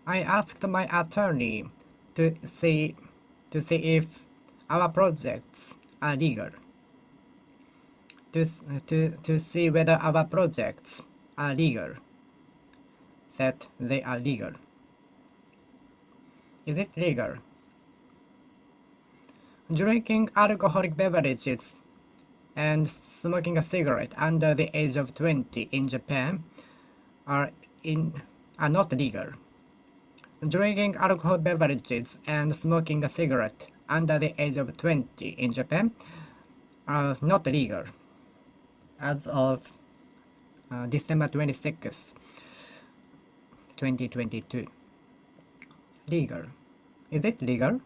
I asked my attorney to see if our projects are legal. To see whether our projects are legal. That they are legal. Is it legal? Drinking alcoholic beverages and smoking a cigarette under the age of 20 in Japan are not legal. Drinking alcohol beverages and smoking a cigarette under the age of 20 in Japan are not legal as of December 26th, 2022. Legal. Is it legal?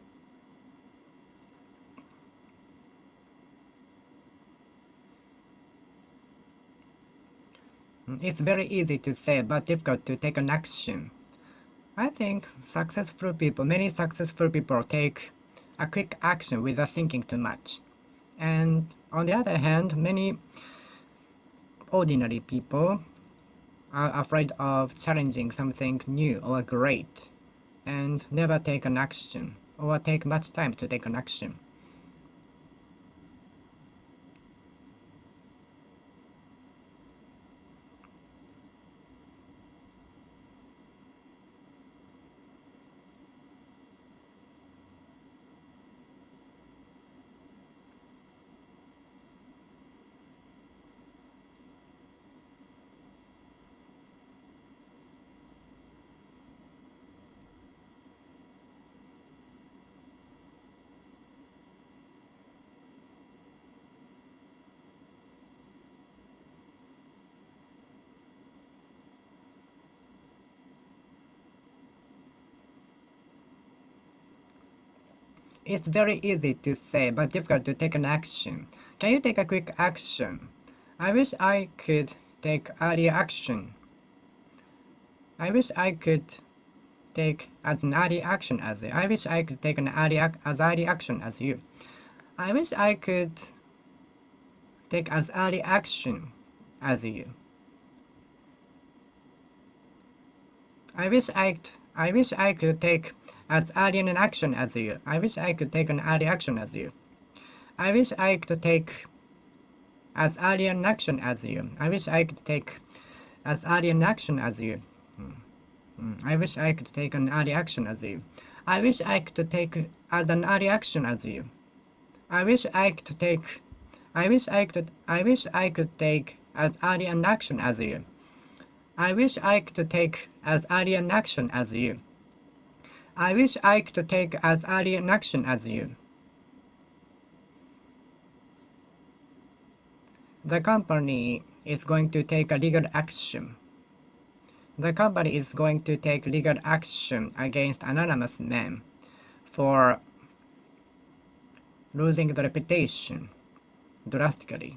It's very easy to say but difficult to take an action. I think many successful people take a quick action without thinking too much. And on the other hand, many ordinary people are afraid of challenging something new or great and never take an action or take much time to take an action. It's very easy to say, but difficult to take an action. Can you take a quick action? I wish I could take early action. I wish I could take as an early action as you. I wish I could take early action as you. I wish I could take as early action as you. I wish I could take as early an action as you. I wish I could take an early action as you. I wish I could take as early an action as you. I wish I could take as early an action as you. I wish I could take an early action as you. I wish I could take as an early action as you. I wish I could take as early an action as you. I wish I could take as early an action as you. I wish I could take as early an action as you. The company is going to take a legal action. The company is going to take legal action against anonymous men for losing the reputation drastically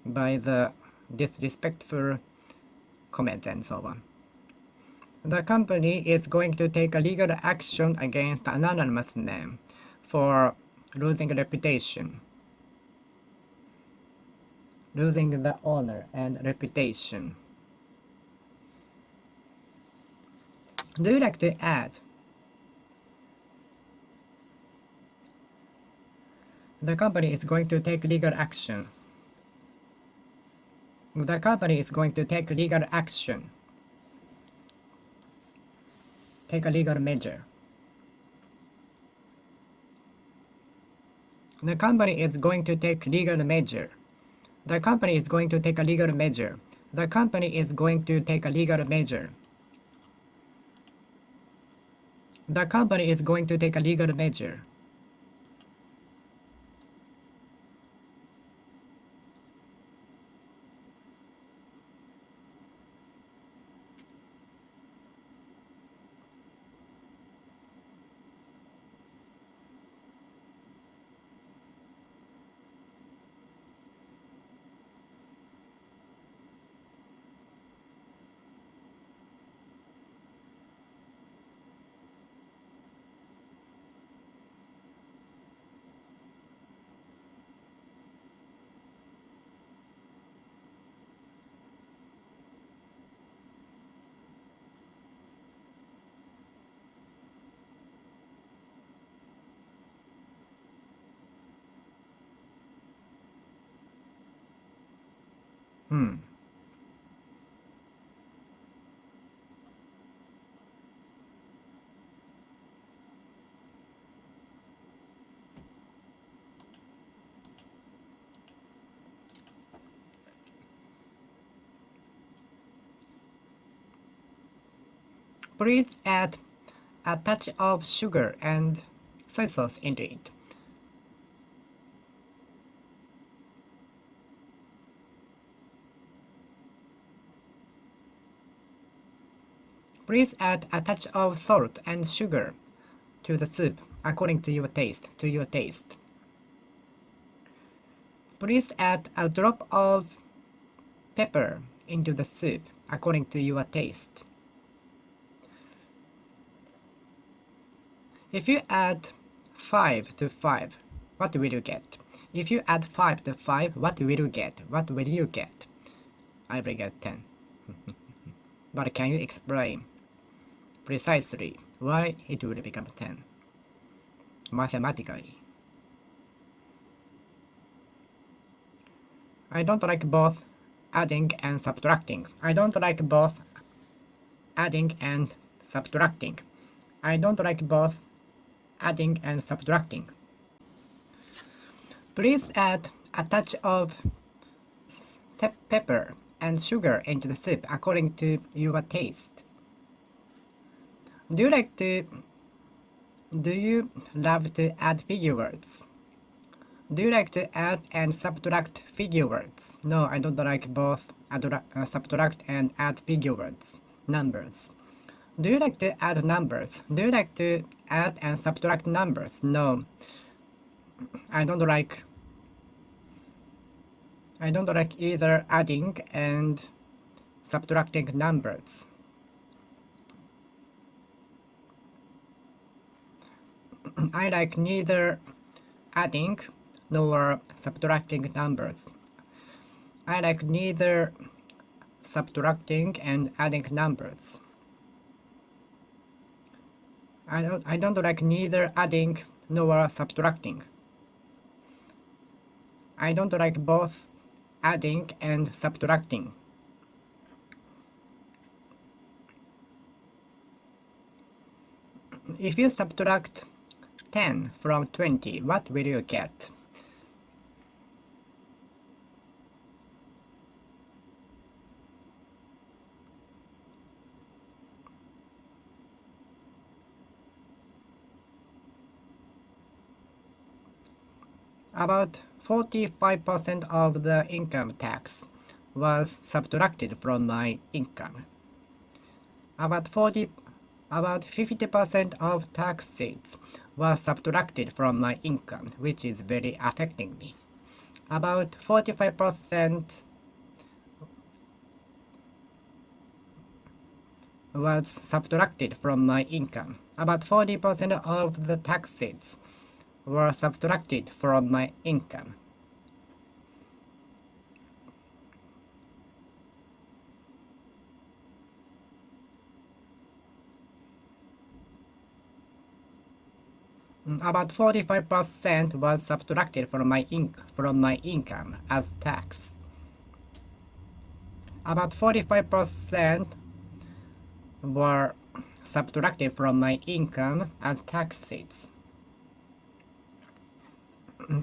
by the disrespectful comments and so on. The company is going to take a legal action against anonymous men for losing reputation, losing the honor and reputation. Do you like to add? The company is going to take legal action. The company is going to take legal action. Take a legal measure. The company is going to take legal measure. The company is going to take a legal measure. The company is going to take a legal measure. The company is going to take a legal measure. Please add a touch of sugar and soy sauce into it. Please add a touch of salt and sugar to the soup according to your taste. Please add a drop of pepper into the soup according to your taste. If you add 5 to 5, what will you get? If you add 5 to 5, what will you get? What will you get? I will get 10. But can you explain precisely why it will become 10? Mathematically. I don't like both adding and subtracting. I don't like both adding and subtracting. I don't like both adding and subtracting. Please add a touch of pepper and sugar into the soup according to your taste. Do you love to add figure words? Do you like to add and subtract figure words? No, I don't like both subtract and add figure words, numbers. Do you like to add numbers? Do you like to add and subtract numbers? No, I don't like either adding and subtracting numbers. I like neither adding nor subtracting numbers. I like neither subtracting and adding numbers. I don't like neither adding nor subtracting. I don't like both adding and subtracting. If you subtract 10 from 20, what will you get? About 45% of the income tax was subtracted from my income. About 50% of taxes were subtracted from my income, which is very affecting me. About 45% was subtracted from my income. About 40% of the taxes were subtracted from my income. About 45% was subtracted from my income as tax. About 45% were subtracted from my income as taxes.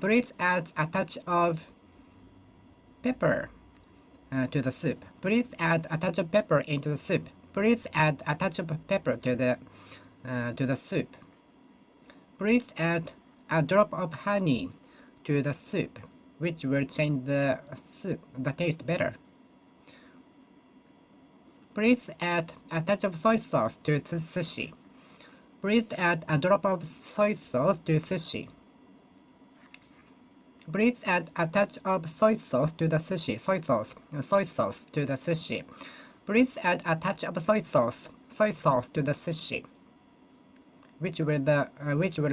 Please add a touch of pepper to the soup. Please add a touch of pepper into the soup. Please add a touch of pepper to the soup. Please add a drop of honey to the soup, which will change the taste better. Please add a touch of soy sauce to sushi. Please add a drop of soy sauce to sushi. Please add a touch of soy sauce to the sushi. Soy sauce to the sushi. Please add a touch of soy sauce to the sushi, which will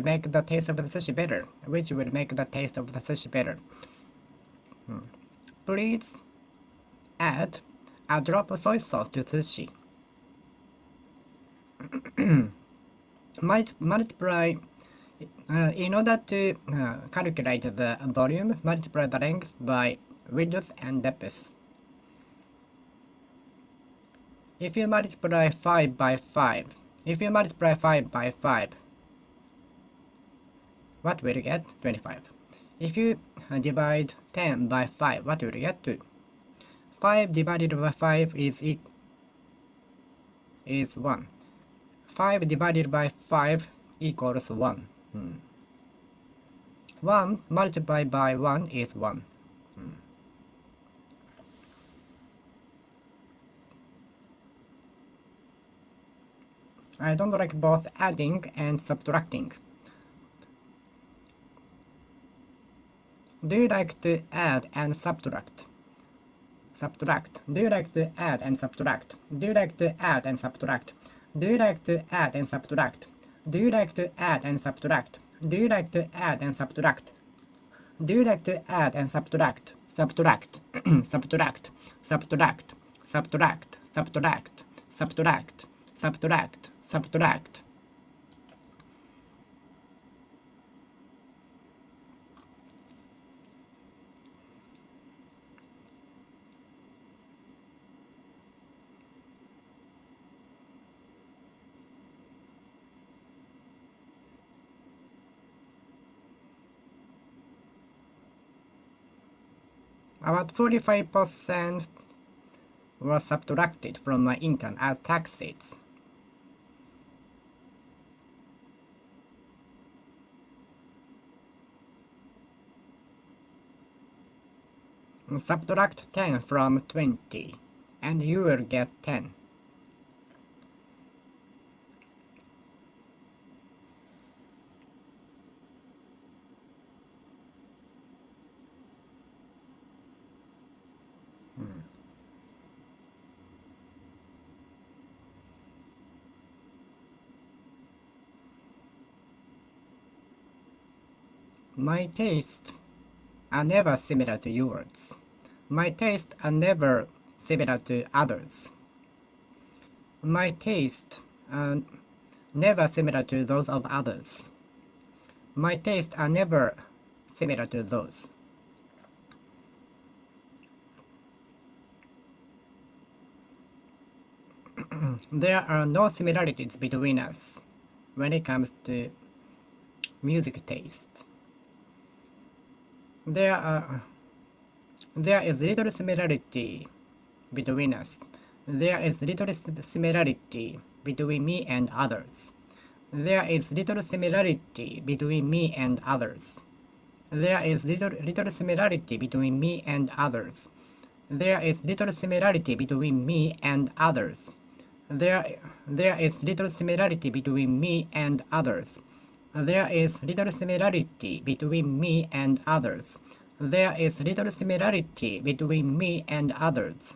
make the taste of the sushi better. Please add a drop of soy sauce to sushi. Multiply. In order to calculate the volume, multiply the length by width and depth. If you multiply 5 by 5, what will you get? 25. If you divide 10 by 5, what will you get? 2. 5 divided by 5 is 1. 5 divided by 5 equals 1. 1 multiplied by 1 is 1. I don't like both adding and subtracting. Do you like to add and subtract? Do you like to add and subtract? Do you like to add and subtract? Do you like to add and subtract? Do you like to add and subtract? Do you like to add and subtract? Do you like to add and subtract? Subtract, subtract, subtract, subtract, subtract, subtract, subtract, subtract. About 45% was subtracted from my income as taxes. Subtract 10 from 20, and you will get 10. My tastes are never similar to yours. My tastes are never similar to others. My tastes are never similar to those of others. My tastes are never similar to those. There are no similarities between us when it comes to music taste. There is little similarity between us. There is little similarity between me and others. There is little similarity between me and others. There is little similarity between me and others. There is little similarity between me and others. There is little similarity between me and others. There is little similarity between me and others. There is little similarity between me and others.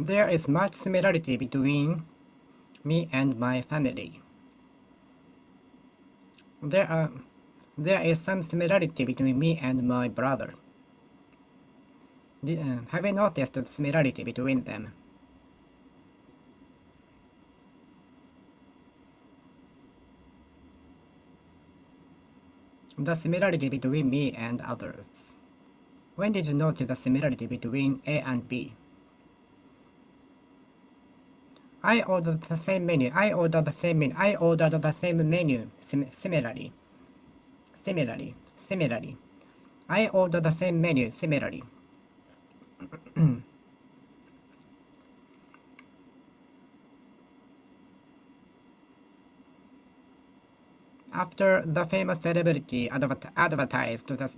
There is much similarity between me and my family. There is some similarity between me and my brother. Have you noticed the similarity between them? The similarity between me and others. When did you notice the similarity between A and B? I ordered the same menu. I ordered the same menu. I ordered the same menu. Similarly. Similarly. Similarly. I ordered the same menu. Similarly. After the famous celebrity advertised the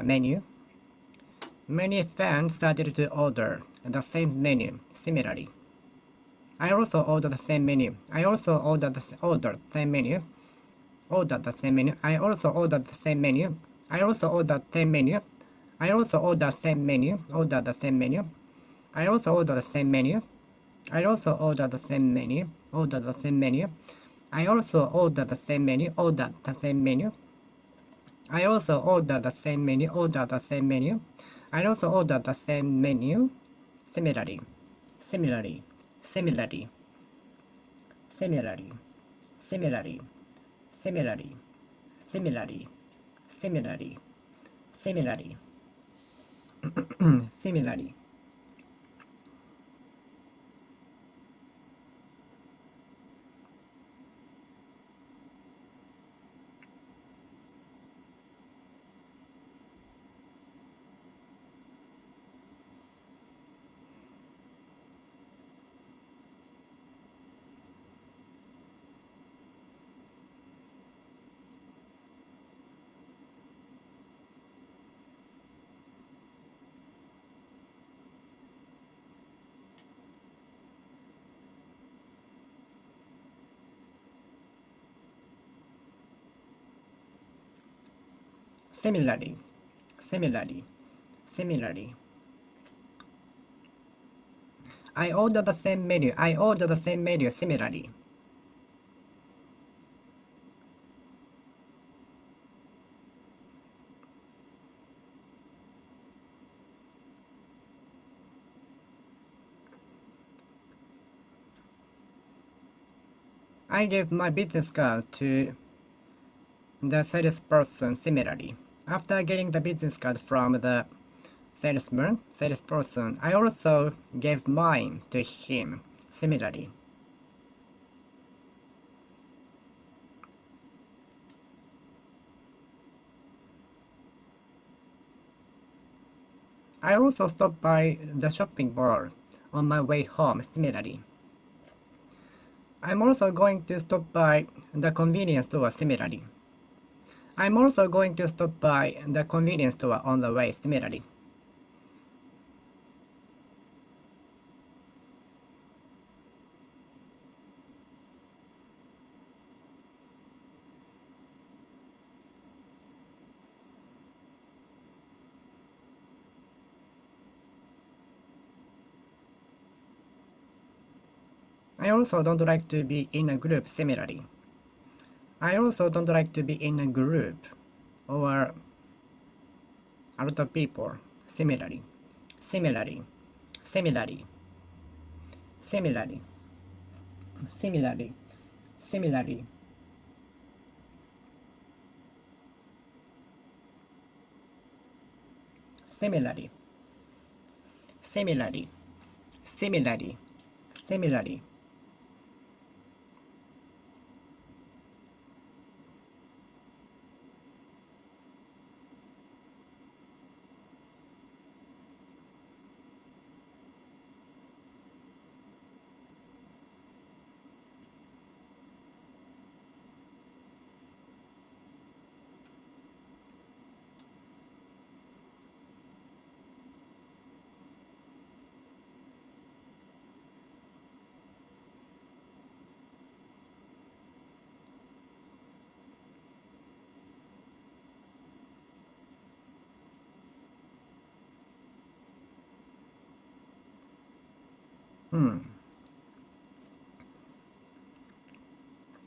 menu, many fans started to order the same menu. Similarly. I also ordered the same menu. I also ordered the same menu. Ordered the same menu. I also ordered the same menu. I also ordered the same menu. I also ordered the same menu. Ordered the same menu. I also ordered the same menu. I also ordered the same menu. Ordered the same menu. I also ordered the same menu. Ordered the same menu. I also ordered the same menu. Ordered the same menu. I also ordered the same menu. Similarly. Similarly. Similarly. Similarly. Similarly. Similarly. Similarly. Similarly. Similarly. Similarly. Similarly. Similarly. Similarly. I ordered the same menu. I ordered the same menu. Similarly. I gave my business card to the salesperson. Similarly. After getting the business card from the salesperson, I also gave mine to him. Similarly. I also stopped by the shopping mall on my way home. Similarly. I'm also going to stop by the convenience store. Similarly. I'm also going to stop by the convenience store on the way. Similarly. I also don't like to be in a group. Similarly. I also don't like to be in a group. or a lot of people. Similarly, similarly, similarly, similarly, similarly, similarly, similarly, similarly, similarly, similarly.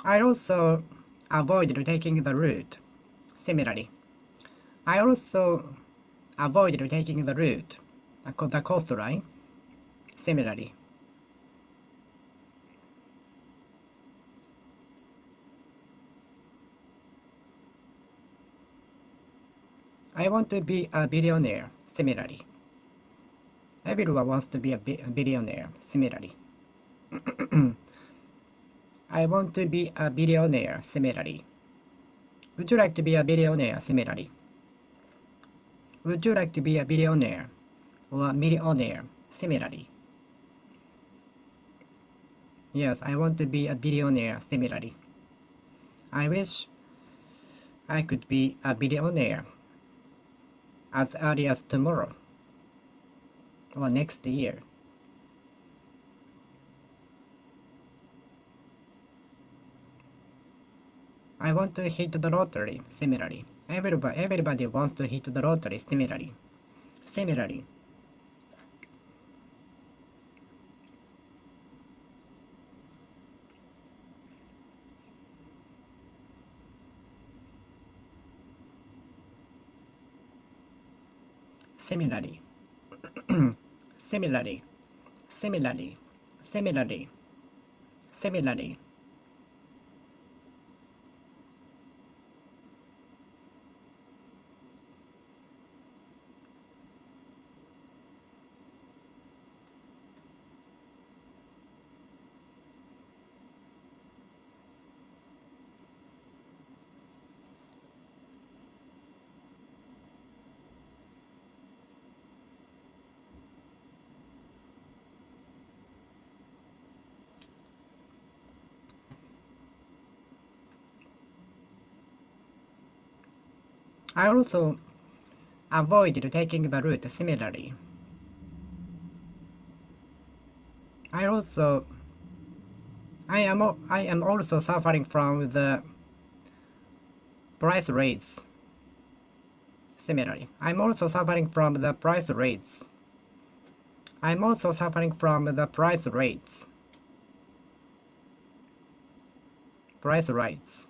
I also avoided taking the route. Similarly, I also avoided taking the route, the coastline. Similarly, I want to be a billionaire. Similarly, everyone wants to be a billionaire. Similarly, I want to be a billionaire. Similarly, would you like to be a billionaire? Similarly, would you like to be a billionaire or a millionaire? Similarly, yes, I want to be a billionaire. Similarly, I wish I could be a billionaire as early as tomorrow or next year. I want to hit the lottery. Similarly, everybody wants to hit the lottery. Similarly, similarly, similarly, similarly, similarly, similarly, similarly. I also avoided taking the route. Similarly, I also I am also suffering from the price raise. Similarly, I'm also suffering from the price raise. I'm also suffering from the price rates. Price rise.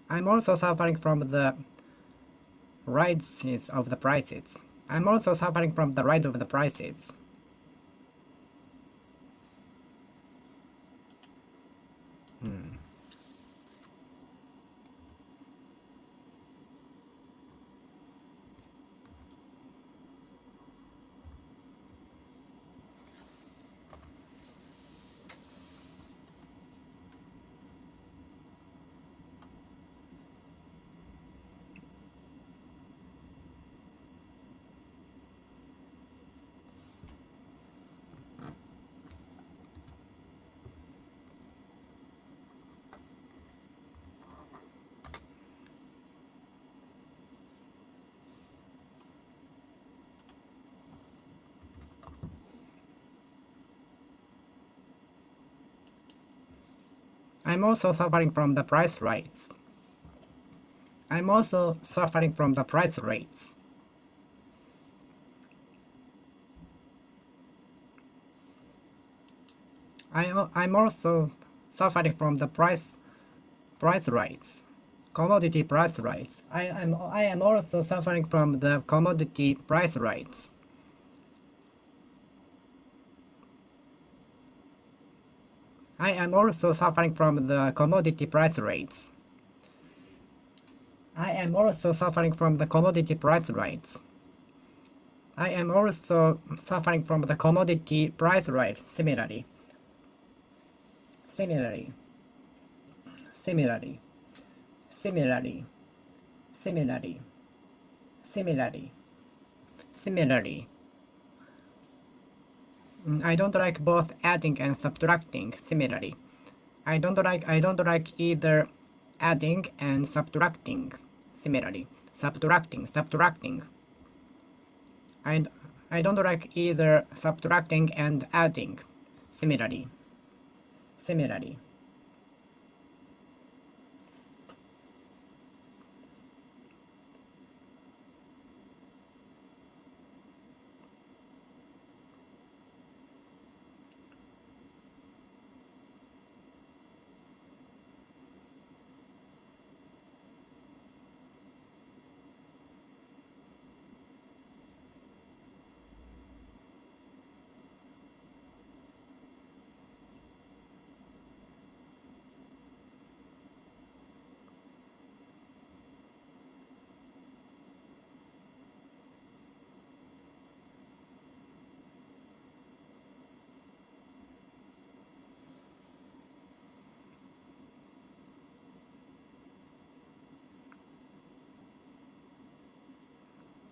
I'm also suffering from the rises of the prices. I'm also suffering from the rise of the prices. I'm also suffering from the price rise. I'm also suffering from the price rates. I'm also suffering from the price rise, commodity price rise. I am also suffering from the commodity price rise. I am also suffering from the commodity price rates. I am also suffering from the commodity price rates. I am also suffering from the commodity price rise. Similarly, similarly, similarly, similarly, similarly, similarly, similarly. I don't like both adding and subtracting. Similarly, I don't like either adding and subtracting. Similarly, subtracting. I I don't like either subtracting and adding. Similarly, similarly.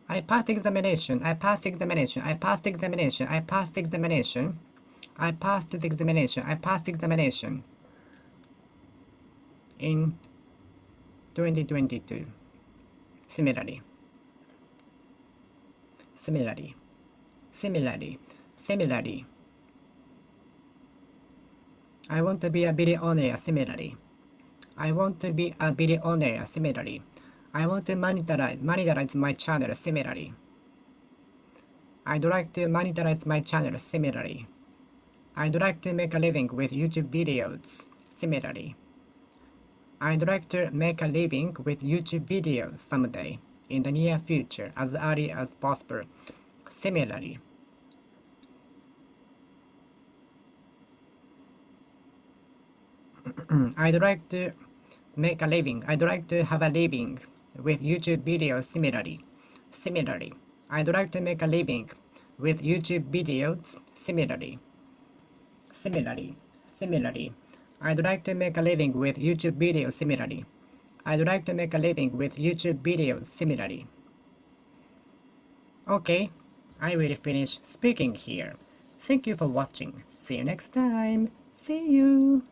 I passed examination. I passed examination. I passed examination. I passed examination. I passed the examination. I passed examination in 2022. Similarly, similarly, similarly, similarly. I want to be a billionaire. Similarly, I want to be a billionaire. Similarly, I want to monetize my channel. Similarly, I'd like to monetize my channel. Similarly, I'd like to make a living with YouTube videos. Similarly, I'd like to make a living with YouTube videos someday in the near future as early as possible. Similarly, I'd like to make a living. I'd like to have a living with YouTube videos. Similarly, I'd like to make a living with YouTube videos. Similarly, similarly, similarly. I'd like to make a living with YouTube videos. Similarly, I'd like to make a living with YouTube videos. Similarly. Okay, I will finish speaking here. Thank you for watching. See you next time. See you.